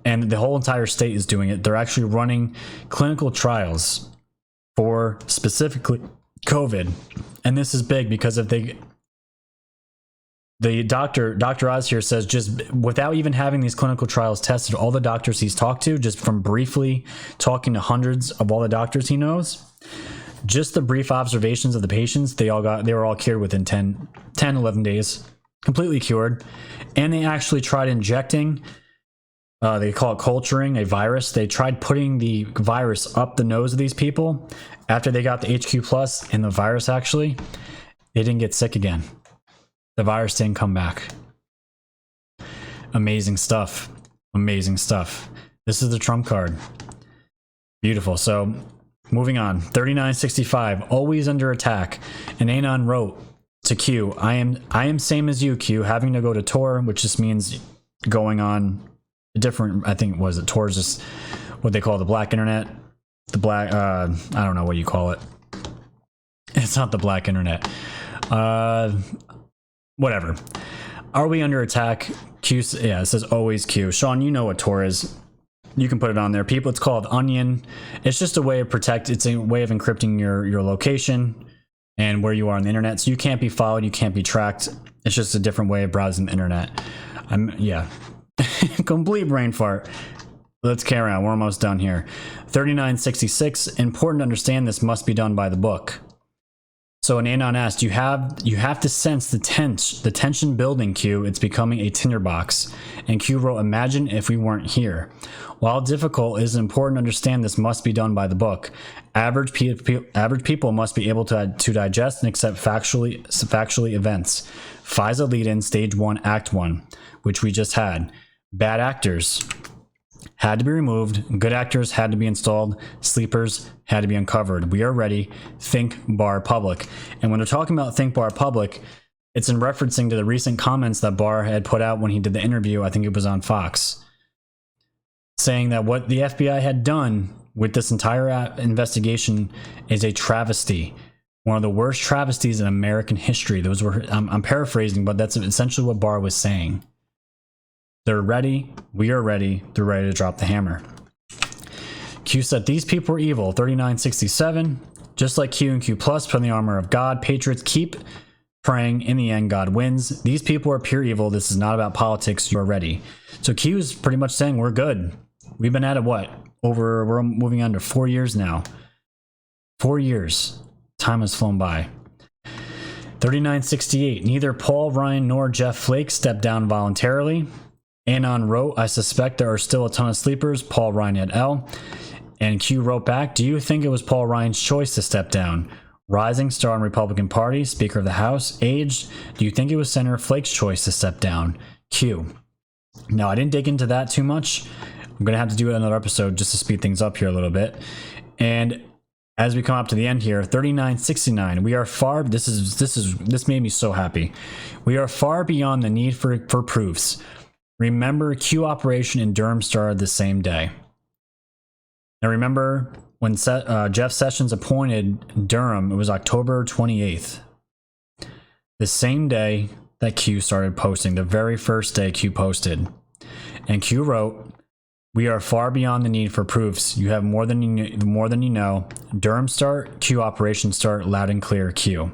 And the whole entire state is doing it. They're actually running clinical trials for specifically COVID. And this is big because if they The Dr. Oz here says, just without even having these clinical trials tested, all the doctors he's talked to, just from briefly talking to hundreds of all the doctors he knows, just the brief observations of the patients, they were all cured within 11 days, completely cured. And they actually tried injecting, they call it culturing, a virus. They tried putting the virus up the nose of these people after they got the HQ plus and the virus actually, they didn't get sick again. The virus didn't come back. Amazing stuff. Amazing stuff. This is the trump card. Beautiful. So moving on. 3965, always under attack. And Anon wrote to Q, I am same as you, Q, having to go to Tor, which just means going on a different, I think, was it Tor's just what they call the black internet? The black, I don't know what you call it. It's not the black internet. Whatever. Are we under attack? Q, yeah, it says always Q. Sean, you know what Tor is. You can put it on there. People, it's called Onion. It's just a way of it's a way of encrypting your location and where you are on the internet. So you can't be followed, you can't be tracked. It's just a different way of browsing the internet. Yeah. Complete brain fart. Let's carry on. We're almost done here. 3966. Important to understand this must be done by the book. So an Anon asked, you have to sense the tension building, Q. It's becoming a tinderbox. And Q wrote, imagine if we weren't here. While difficult, it is important to understand this must be done by the book. Average people must be able to digest and accept factually events. FISA lead-in, stage 1, act 1, which we just had. Bad actors had to be removed. Good actors had to be installed. Sleepers had to be uncovered. We are ready. Think Bar Public. And when they're talking about Think Bar Public, it's in referencing to the recent comments that Barr had put out when he did the interview. I think it was on Fox, saying that what the FBI had done with this entire investigation is a travesty. One of the worst travesties in American history. Those were, I'm paraphrasing, but that's essentially what Barr was saying. They're ready. We are ready. They're ready to drop the hammer. Q said these people are evil. 3967. Just like Q and Q plus put on the armor of God. Patriots keep praying. In the end, God wins. These people are pure evil. This is not about politics. You are ready. So Q is pretty much saying we're good. We've been at it we're moving on to 4 years now. 4 years. Time has flown by. 3968. Neither Paul Ryan nor Jeff Flake stepped down voluntarily. Anon wrote, I suspect there are still a ton of sleepers. Paul Ryan et al. And Q wrote back, do you think it was Paul Ryan's choice to step down? Rising star in Republican Party, Speaker of the House, aged. Do you think it was Senator Flake's choice to step down? Q. Now, I didn't dig into that too much. I'm going to have to do another episode just to speed things up here a little bit. And as we come up to the end here, 3969, we are far, this made me so happy. We are far beyond the need for proofs. Remember, Q operation in Durham started the same day. Now remember when Jeff Sessions appointed Durham, it was October 28th. The same day that Q started posting, the very first day Q posted. And Q wrote, we are far beyond the need for proofs. You have more than you know. Durham start, Q operation start, loud and clear, Q.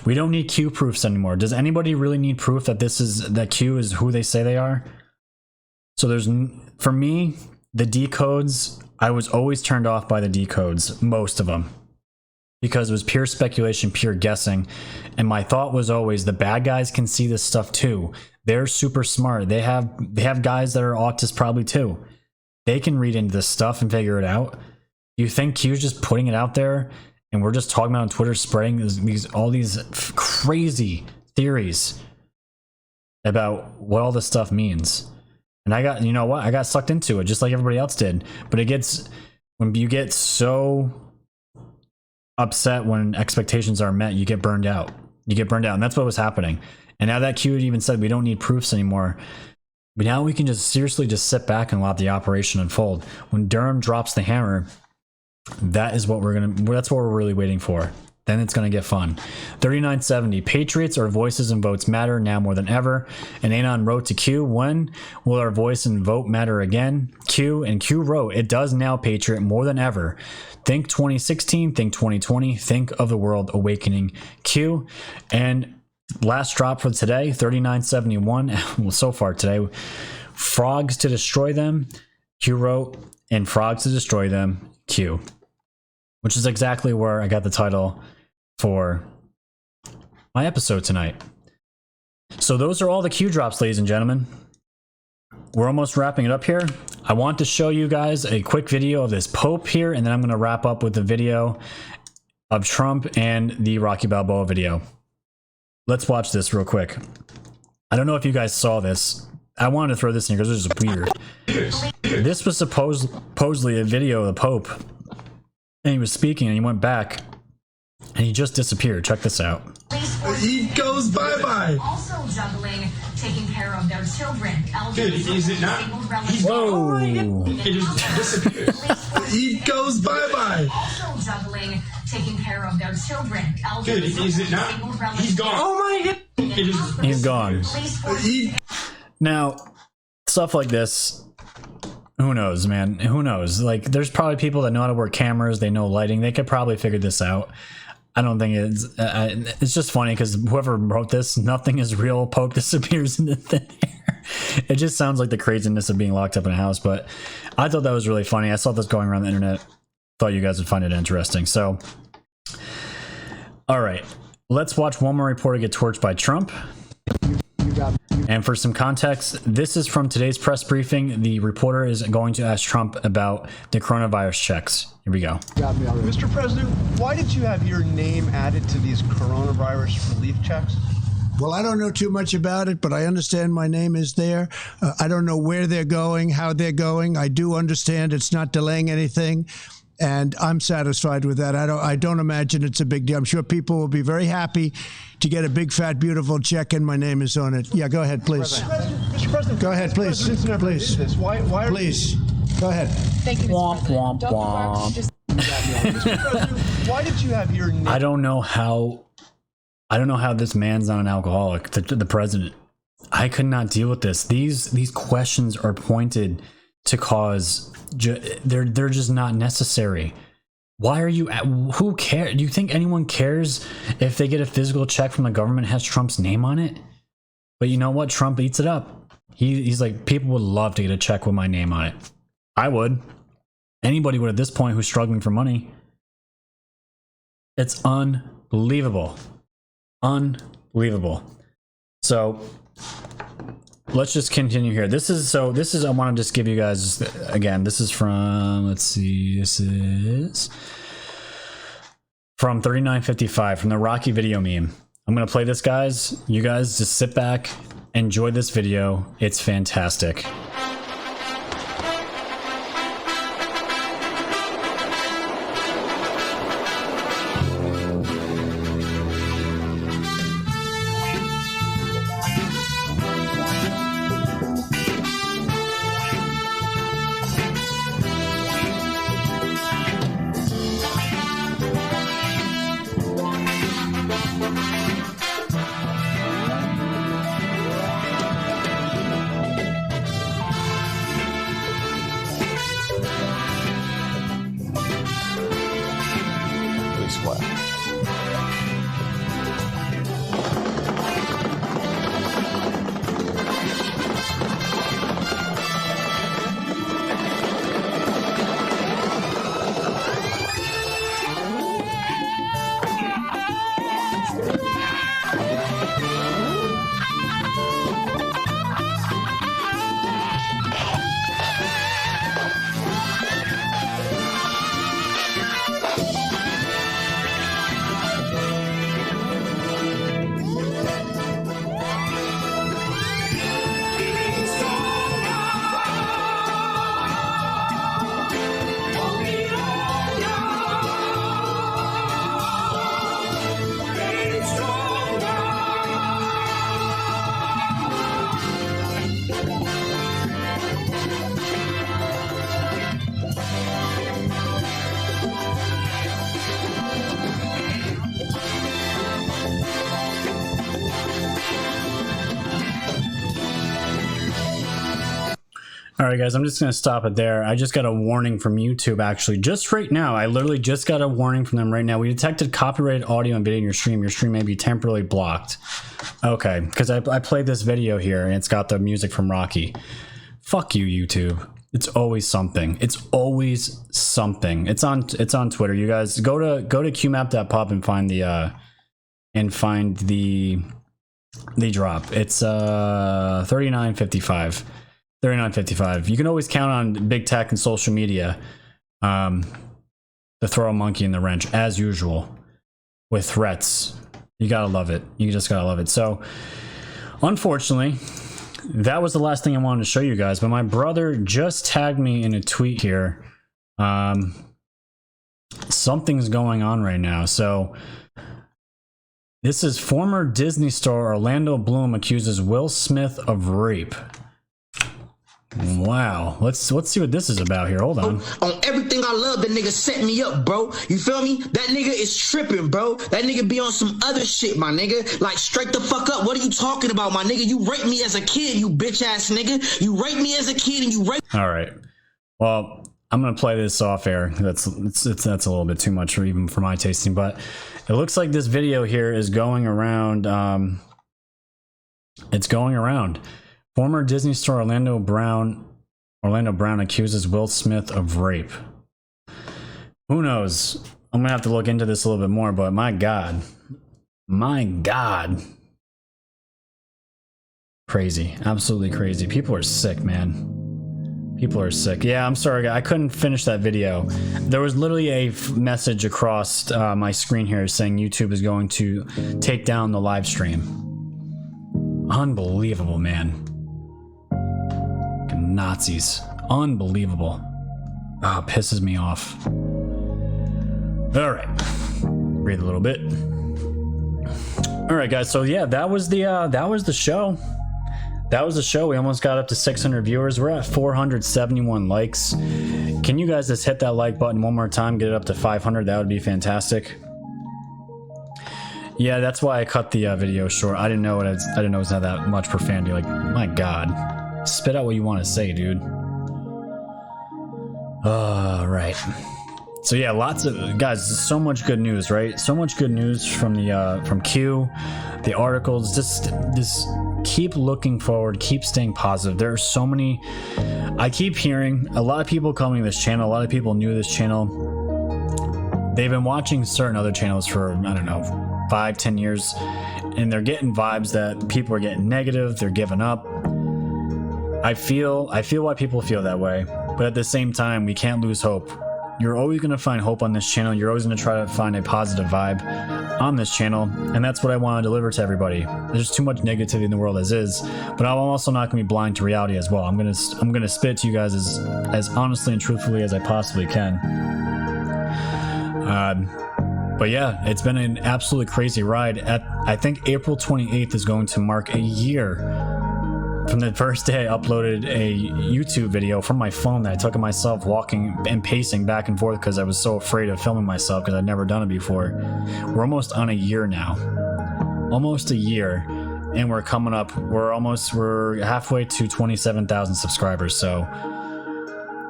We don't need Q proofs anymore. Does anybody really need proof that Q is who they say they are? So for me, the decodes, I was always turned off by the decodes, most of them, because it was pure speculation, pure guessing. And my thought was always the bad guys can see this stuff too. They're super smart. They have guys that are autists probably too. They can read into this stuff and figure it out. You think Q's just putting it out there and we're just talking about on Twitter, spreading all these crazy theories about what all this stuff means? And I got sucked into it just like everybody else did. But when you get so upset when expectations are met, you get burned out. And that's what was happening. And now that Q had even said we don't need proofs anymore, but now we can just seriously just sit back and let the operation unfold. When Durham drops the hammer, that's what we're really waiting for. Then it's going to get fun. 3970, Patriots, our voices and votes matter now more than ever. And Anon wrote to Q, when will our voice and vote matter again? Q wrote, it does now, Patriot, more than ever. Think 2016, think 2020, think of the world awakening. Q. And Last drop for today, 39.71. Well, so far today, frogs to destroy them, Q wrote, and frogs to destroy them, Q. Which is exactly where I got the title for my episode tonight. So those are all the Q drops, ladies and gentlemen. We're almost wrapping it up here. I want to show you guys a quick video of this Pope here, and then I'm going to wrap up with the video of Trump and the Rocky Balboa video. Let's watch this real quick. I don't know if you guys saw this. I wanted to throw this in here because it's just weird. This was supposedly a video of the Pope, and he was speaking, and he went back, and he just disappeared. Check this out. He goes bye-bye. Also juggling taking care of their children. Dude, is it not? He's Whoa. He just disappears. He goes bye-bye. Also juggling taking care of their children. Dude, is it not? He's gone. Oh my god. He's gone. Now, stuff like this, who knows, man? Who knows? Like, there's probably people that know how to work cameras, they know lighting, they could probably figure this out. I don't think it's just funny because whoever wrote this, nothing is real, Pope disappears into thin air. It just sounds like the craziness of being locked up in a house, but I thought that was really funny. I saw this going around the internet. Thought you guys would find it interesting. So, all right, let's watch one more reporter get torched by Trump. And for some context, this is from today's press briefing. The reporter is going to ask Trump about the coronavirus checks. Here we go. Mr. President, why did you have your name added to these coronavirus relief checks? Well, I don't know too much about it, but I understand my name is there. I don't know where they're going, how they're going. I do understand it's not delaying anything, and I'm satisfied with that. I don't imagine it's a big deal. I'm sure people will be very happy to get a big, fat, beautiful check, and my name is on it. Yeah, go ahead, please. Mr. President, go ahead, please. Please. Why please. Go ahead. Thank you, Mr. Womp, President. womp, womp. Mr. President, why did you have your name? I don't know how this man's not an alcoholic, the president. I could not deal with this. These questions are pointed to cause, they're just not necessary. Why are you, who cares? Do you think anyone cares if they get a physical check from the government that has Trump's name on it? But you know what? Trump eats it up. He's like, people would love to get a check with my name on it. I would. Anybody would at this point who's struggling for money. It's unbelievable. Unbelievable. So let's just continue here. This is I want to just give you guys, again, this is from, let's see, this is from 3955 from the Rocky video meme. I'm going to play this, guys. You guys just sit back, enjoy this video. It's fantastic. All right, guys, I'm just going to stop it there. I just got a warning from YouTube, actually, just right now. I literally just got a warning from them right now. We detected copyrighted audio and video in your stream. Your stream may be temporarily blocked. Okay, because I played this video here, and it's got the music from Rocky. Fuck you, YouTube. It's always something. It's always something. It's on Twitter. You guys go to qmap.pub and find the drop. It's 39.55. 39.55. You can always count on big tech and social media to throw a monkey in the wrench, as usual, with threats. You gotta love it. You just gotta love it. So, unfortunately, that was the last thing I wanted to show you guys, but my brother just tagged me in a tweet here. Something's going on right now. So, this is former Disney star Orlando Bloom accuses Will Smith of rape. Wow, let's see what this is about here. Hold on. On everything I love, the nigga set me up, bro. You feel me? That nigga is tripping, bro. That nigga be on some other shit, my nigga. Like, straight the fuck up. What are you talking about, my nigga? You raped me as a kid, you bitch ass nigga. You raped me as a kid and you raped. All right. Well, I'm gonna play this off air. That's a little bit too much, or even for my tasting. But it looks like this video here is going around. It's going around. Former Disney star Orlando Brown accuses Will Smith of rape. Who knows? I'm gonna have to look into this a little bit more, but my God. Crazy. Absolutely crazy. People are sick, man. People are sick. Yeah, I'm sorry, guys. I couldn't finish that video. There was literally a message across my screen here saying YouTube is going to take down the live stream. Unbelievable, man. Nazis. Unbelievable. Oh, pisses me off. All right. Breathe a little bit. All right, guys. So yeah, that was the show. That was the show. We almost got up to 600 viewers. We're at 471 likes. Can you guys just hit that like button one more time? Get it up to 500. That would be fantastic. Yeah, that's why I cut the video short. I didn't know it was not that much profanity. Like, my God. Spit out what you want to say, dude. Right. So yeah, lots of guys. So much good news, right? So much good news from the from Q, the articles. Just keep looking forward. Keep staying positive. There are so many. I keep hearing a lot of people coming to this channel. A lot of people new to this channel. They've been watching certain other channels for, I don't know, 5-10 years, and they're getting vibes that people are getting negative. They're giving up. I feel why people feel that way, but at the same time, we can't lose hope. You're always going to find hope on this channel. You're always going to try to find a positive vibe on this channel, and that's what I want to deliver to everybody. There's too much negativity in the world as is, but I'm also not going to be blind to reality as well. I'm going to spit it to you guys as honestly and truthfully as I possibly can. But yeah, it's been an absolutely crazy ride. I think April 28th is going to mark a year from the first day I uploaded a YouTube video from my phone that I took of myself walking and pacing back and forth because I was so afraid of filming myself because I'd never done it before. We're almost on a year now. Almost a year. And we're coming up. We're halfway to 27,000 subscribers. So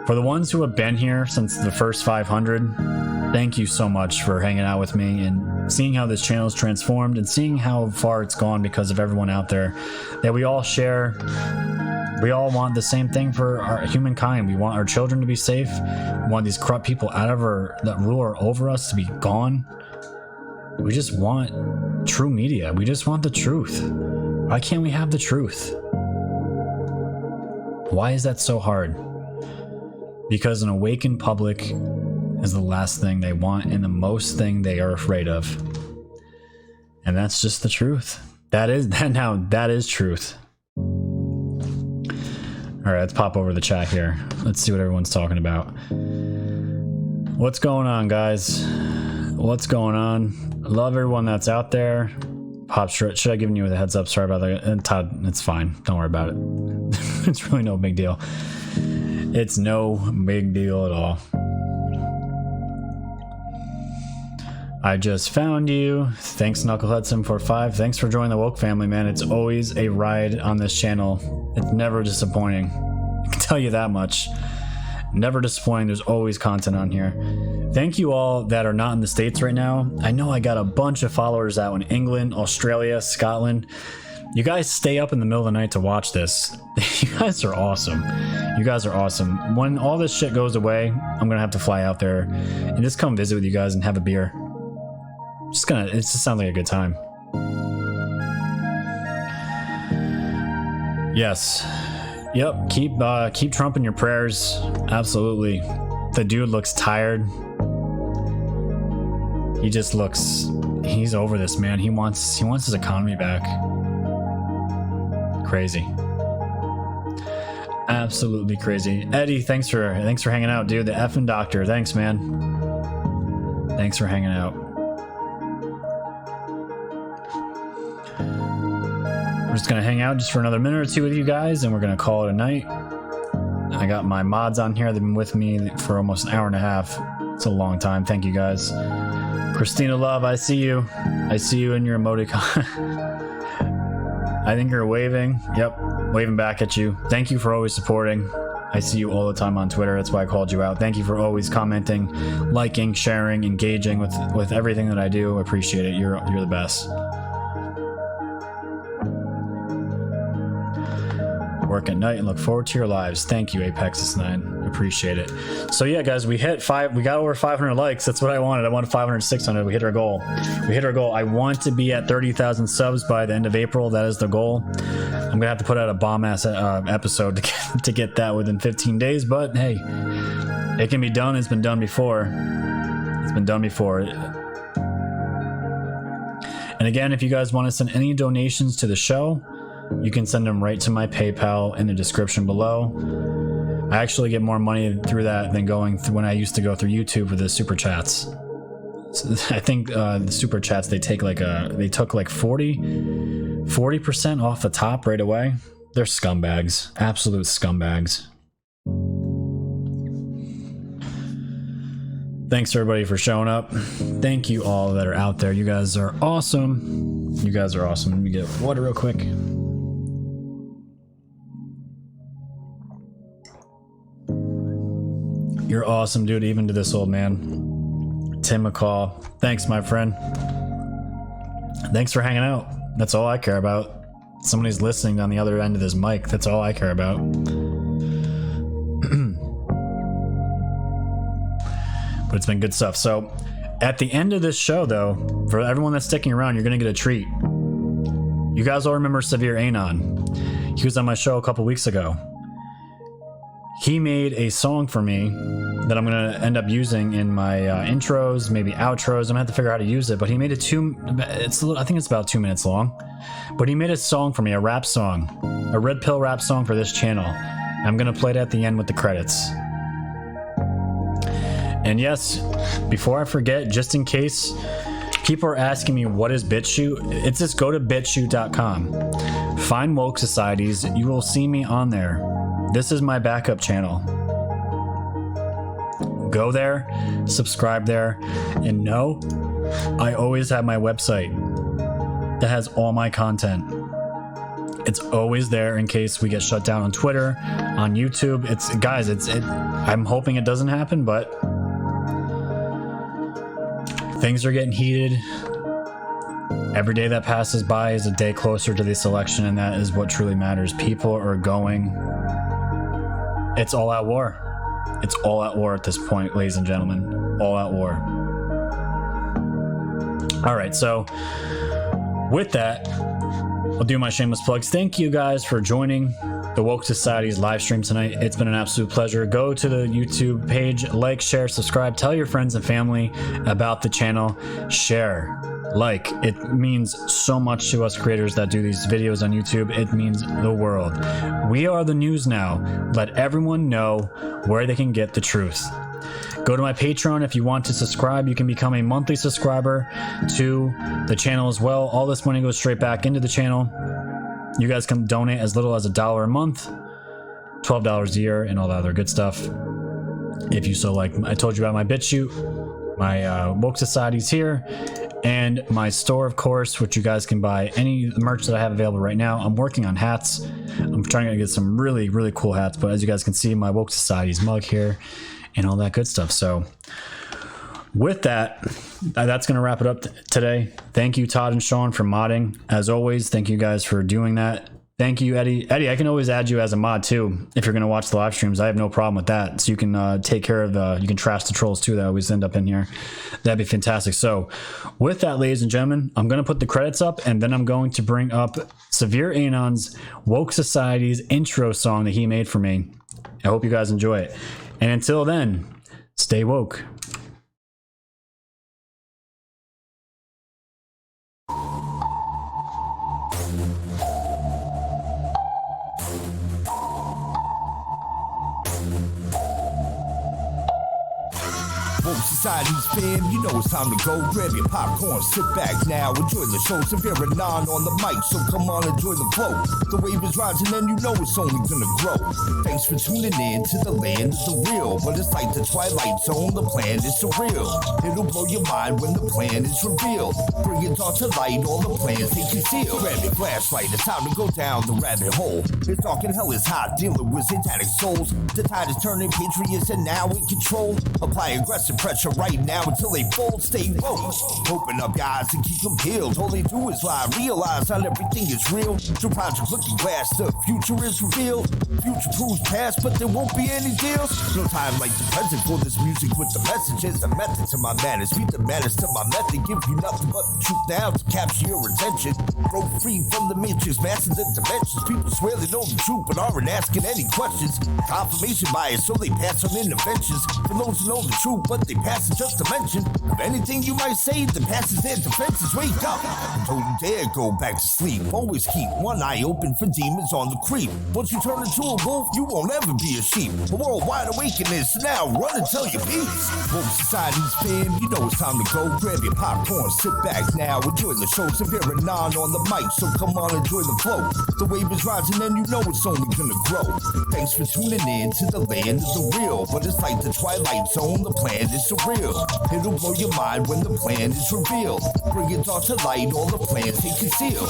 for the ones who have been here since the first 500, thank you so much for hanging out with me and seeing how this channel is transformed and seeing how far it's gone because of everyone out there that we all share. We all want the same thing for our humankind. We want our children to be safe. We want these corrupt people that rule over us to be gone. We just want true media. We just want the truth. Why can't we have the truth? Why is that so hard? Because an awakened public is the last thing they want and the most thing they are afraid of. And that's just the truth. That is truth. All right, let's pop over the chat here. Let's see what everyone's talking about. What's going on, guys? What's going on? I love everyone that's out there. Pop, should I give you a heads up? Sorry about that. Todd, it's fine. Don't worry about it. It's really no big deal. It's no big deal at all. I just found you. Thanks, Knucklehead745. Thanks for joining the Woke family, man. It's always a ride on this channel. It's never disappointing. I can tell you that much. Never disappointing. There's always content on here. Thank you all that are not in the States right now. I know I got a bunch of followers out in England, Australia, Scotland. You guys stay up in the middle of the night to watch this. You guys are awesome. You guys are awesome. When all this shit goes away, I'm gonna have to fly out there and just come visit with you guys and have a beer. It just sounds like a good time. Yes. Yep. Keep Trump in your prayers. Absolutely. The dude looks tired. He just looks. He's over this, man. He wants his economy back. Crazy. Absolutely crazy. Eddie, thanks for hanging out, dude. The effing doctor. Thanks, man. Thanks for hanging out. We're just gonna hang out just for another minute or two with you guys, and we're gonna call it a night. I got my mods on here. They've been with me for almost an hour and a half. It's a long time. Thank you guys. Christina Love, I see you. I see you in your emoticon. I think you're waving. Yep, waving back at you. Thank you for always supporting. I see you all the time on Twitter. That's why I called you out. Thank you for always commenting, liking, sharing, engaging with everything that I do. I appreciate it. You're the best. Work at night and look forward to your lives. Thank you, Apexis9. Appreciate it. So yeah, guys, we got over 500 likes. That's what I wanted. I wanted 500, 600. We hit our goal. I want to be at 30,000 subs by the end of April. That is the goal. I'm gonna have to put out a bomb ass episode to get that within 15 days. But hey, it can be done. It's been done before. And again, if you guys want to send any donations to the show, you can send them right to my PayPal in the description below. I actually get more money through that than going through when I used to go through YouTube with the super chats. So I think the super chats, they took like 40% off the top right away. They're scumbags, absolute scumbags. Thanks everybody for showing up. Thank you all that are out there. You guys are awesome. Let me get water real quick. You're awesome, dude, even to this old man. Tim McCall. Thanks, my friend. Thanks for hanging out. That's all I care about. Somebody's listening on the other end of this mic. That's all I care about. But it's been good stuff. So, at the end of this show, though, for everyone that's sticking around, you're going to get a treat. You guys all remember Severe Anon. He was on my show a couple weeks ago. He made a song for me that I'm gonna end up using in my intros, maybe outros. I'm gonna have to figure out how to use it. But he made I think it's about 2 minutes long. But he made a song for me, a rap song, a red pill rap song for this channel. I'm gonna play it at the end with the credits. And yes, before I forget, just in case people are asking me what is BitChute, it's just go to bitchute.com. Find Woke Societies. You will see me on there. This is my backup channel. Go there, subscribe there, and know I always have my website that has all my content. It's always there in case we get shut down on Twitter, on YouTube. I'm hoping it doesn't happen, but things are getting heated. Every day that passes by is a day closer to this election, and that is what truly matters. People are going. It's all out war. It's all out war at this point, ladies and gentlemen. All out war. All right, so with that, I'll do my shameless plugs. Thank you guys for joining the Woke Society's live stream tonight. It's been an absolute pleasure. Go to the YouTube page, like, share, subscribe, tell your friends and family about the channel. Share. Like, it means so much to us creators that do these videos on YouTube. It means the world. We are the news now. Let everyone know where they can get the truth. Go to my Patreon if you want to subscribe. You can become a monthly subscriber to the channel as well. All this money goes straight back into the channel. You guys can donate as little as $1 a month, $12 a year, and all that other good stuff. If you so like. I told you about my BitChute. My Woke Society's here. and my store, of course, which you guys can buy any merch that I have available right now. I'm working on hats. I'm trying to get some really, really cool hats, but as you guys can see, my Woke Society's mug here and all that good stuff. So with that, that's going to wrap it up today. Thank you, Todd and Sean, for modding. As always, thank you guys for doing that. Thank you, Eddie. Eddie, I can always add you as a mod too if you're going to watch the live streams. I have no problem with that. So you can take care of you can trash the trolls too that always end up in here. That'd be fantastic. So with that, ladies and gentlemen, I'm going to put the credits up, and then I'm going to bring up Severe Anon's Woke Society's intro song that he made for me. I hope you guys enjoy it. And until then, stay woke. Society's fam, you know it's time to go. Grab your popcorn, sit back now, enjoy the show. Severe Anon on the mic, so come on, enjoy the flow. The wave is rising and you know it's only gonna grow. Thanks for tuning in to the land of the real. But it's like the Twilight Zone, the plan is surreal. It'll blow your mind when the plan is revealed. Bring it all to light, all the plans they conceal. Grab your flashlight, it's time to go down the rabbit hole. It's dark and hell is hot, dealing with satanic souls. The tide is turning, patriots are now in control. Apply aggressive pressure right now until they fold. Stay woke. Open up your eyes and keep them peeled. All they do is lie, realize not everything is real. Through Project Looking Glass, the future is revealed. Future proves past, but there won't be any deals. No time like the present for this music with the messages. The method to my madness, beat the madness to my method. Give you nothing but the truth now to capture your attention. Broke free from the matrix, massive the dimensions. People swear they know the truth, but aren't asking any questions. Confirmation bias, so they pass on interventions. For those who know the truth, but they pass it just to mention. Of anything you might say that passes their defenses, wake up and don't you dare go back to sleep. Always keep one eye open for demons on the creep. Once you turn into a wolf, you won't ever be a sheep. A worldwide awakening, so now run and tell your peace. Woke Society's fam, you know it's time to go. Grab your popcorn, sit back now, enjoy the show. Severe Anon on the mic, so come on, enjoy the flow. The wave is rising and you know it's only gonna grow. Thanks for tuning in to the land of the real. But it's like the Twilight Zone, the plan is surreal. It'll blow your mind when the plan is revealed. Bring it all to light, all the plans they conceal.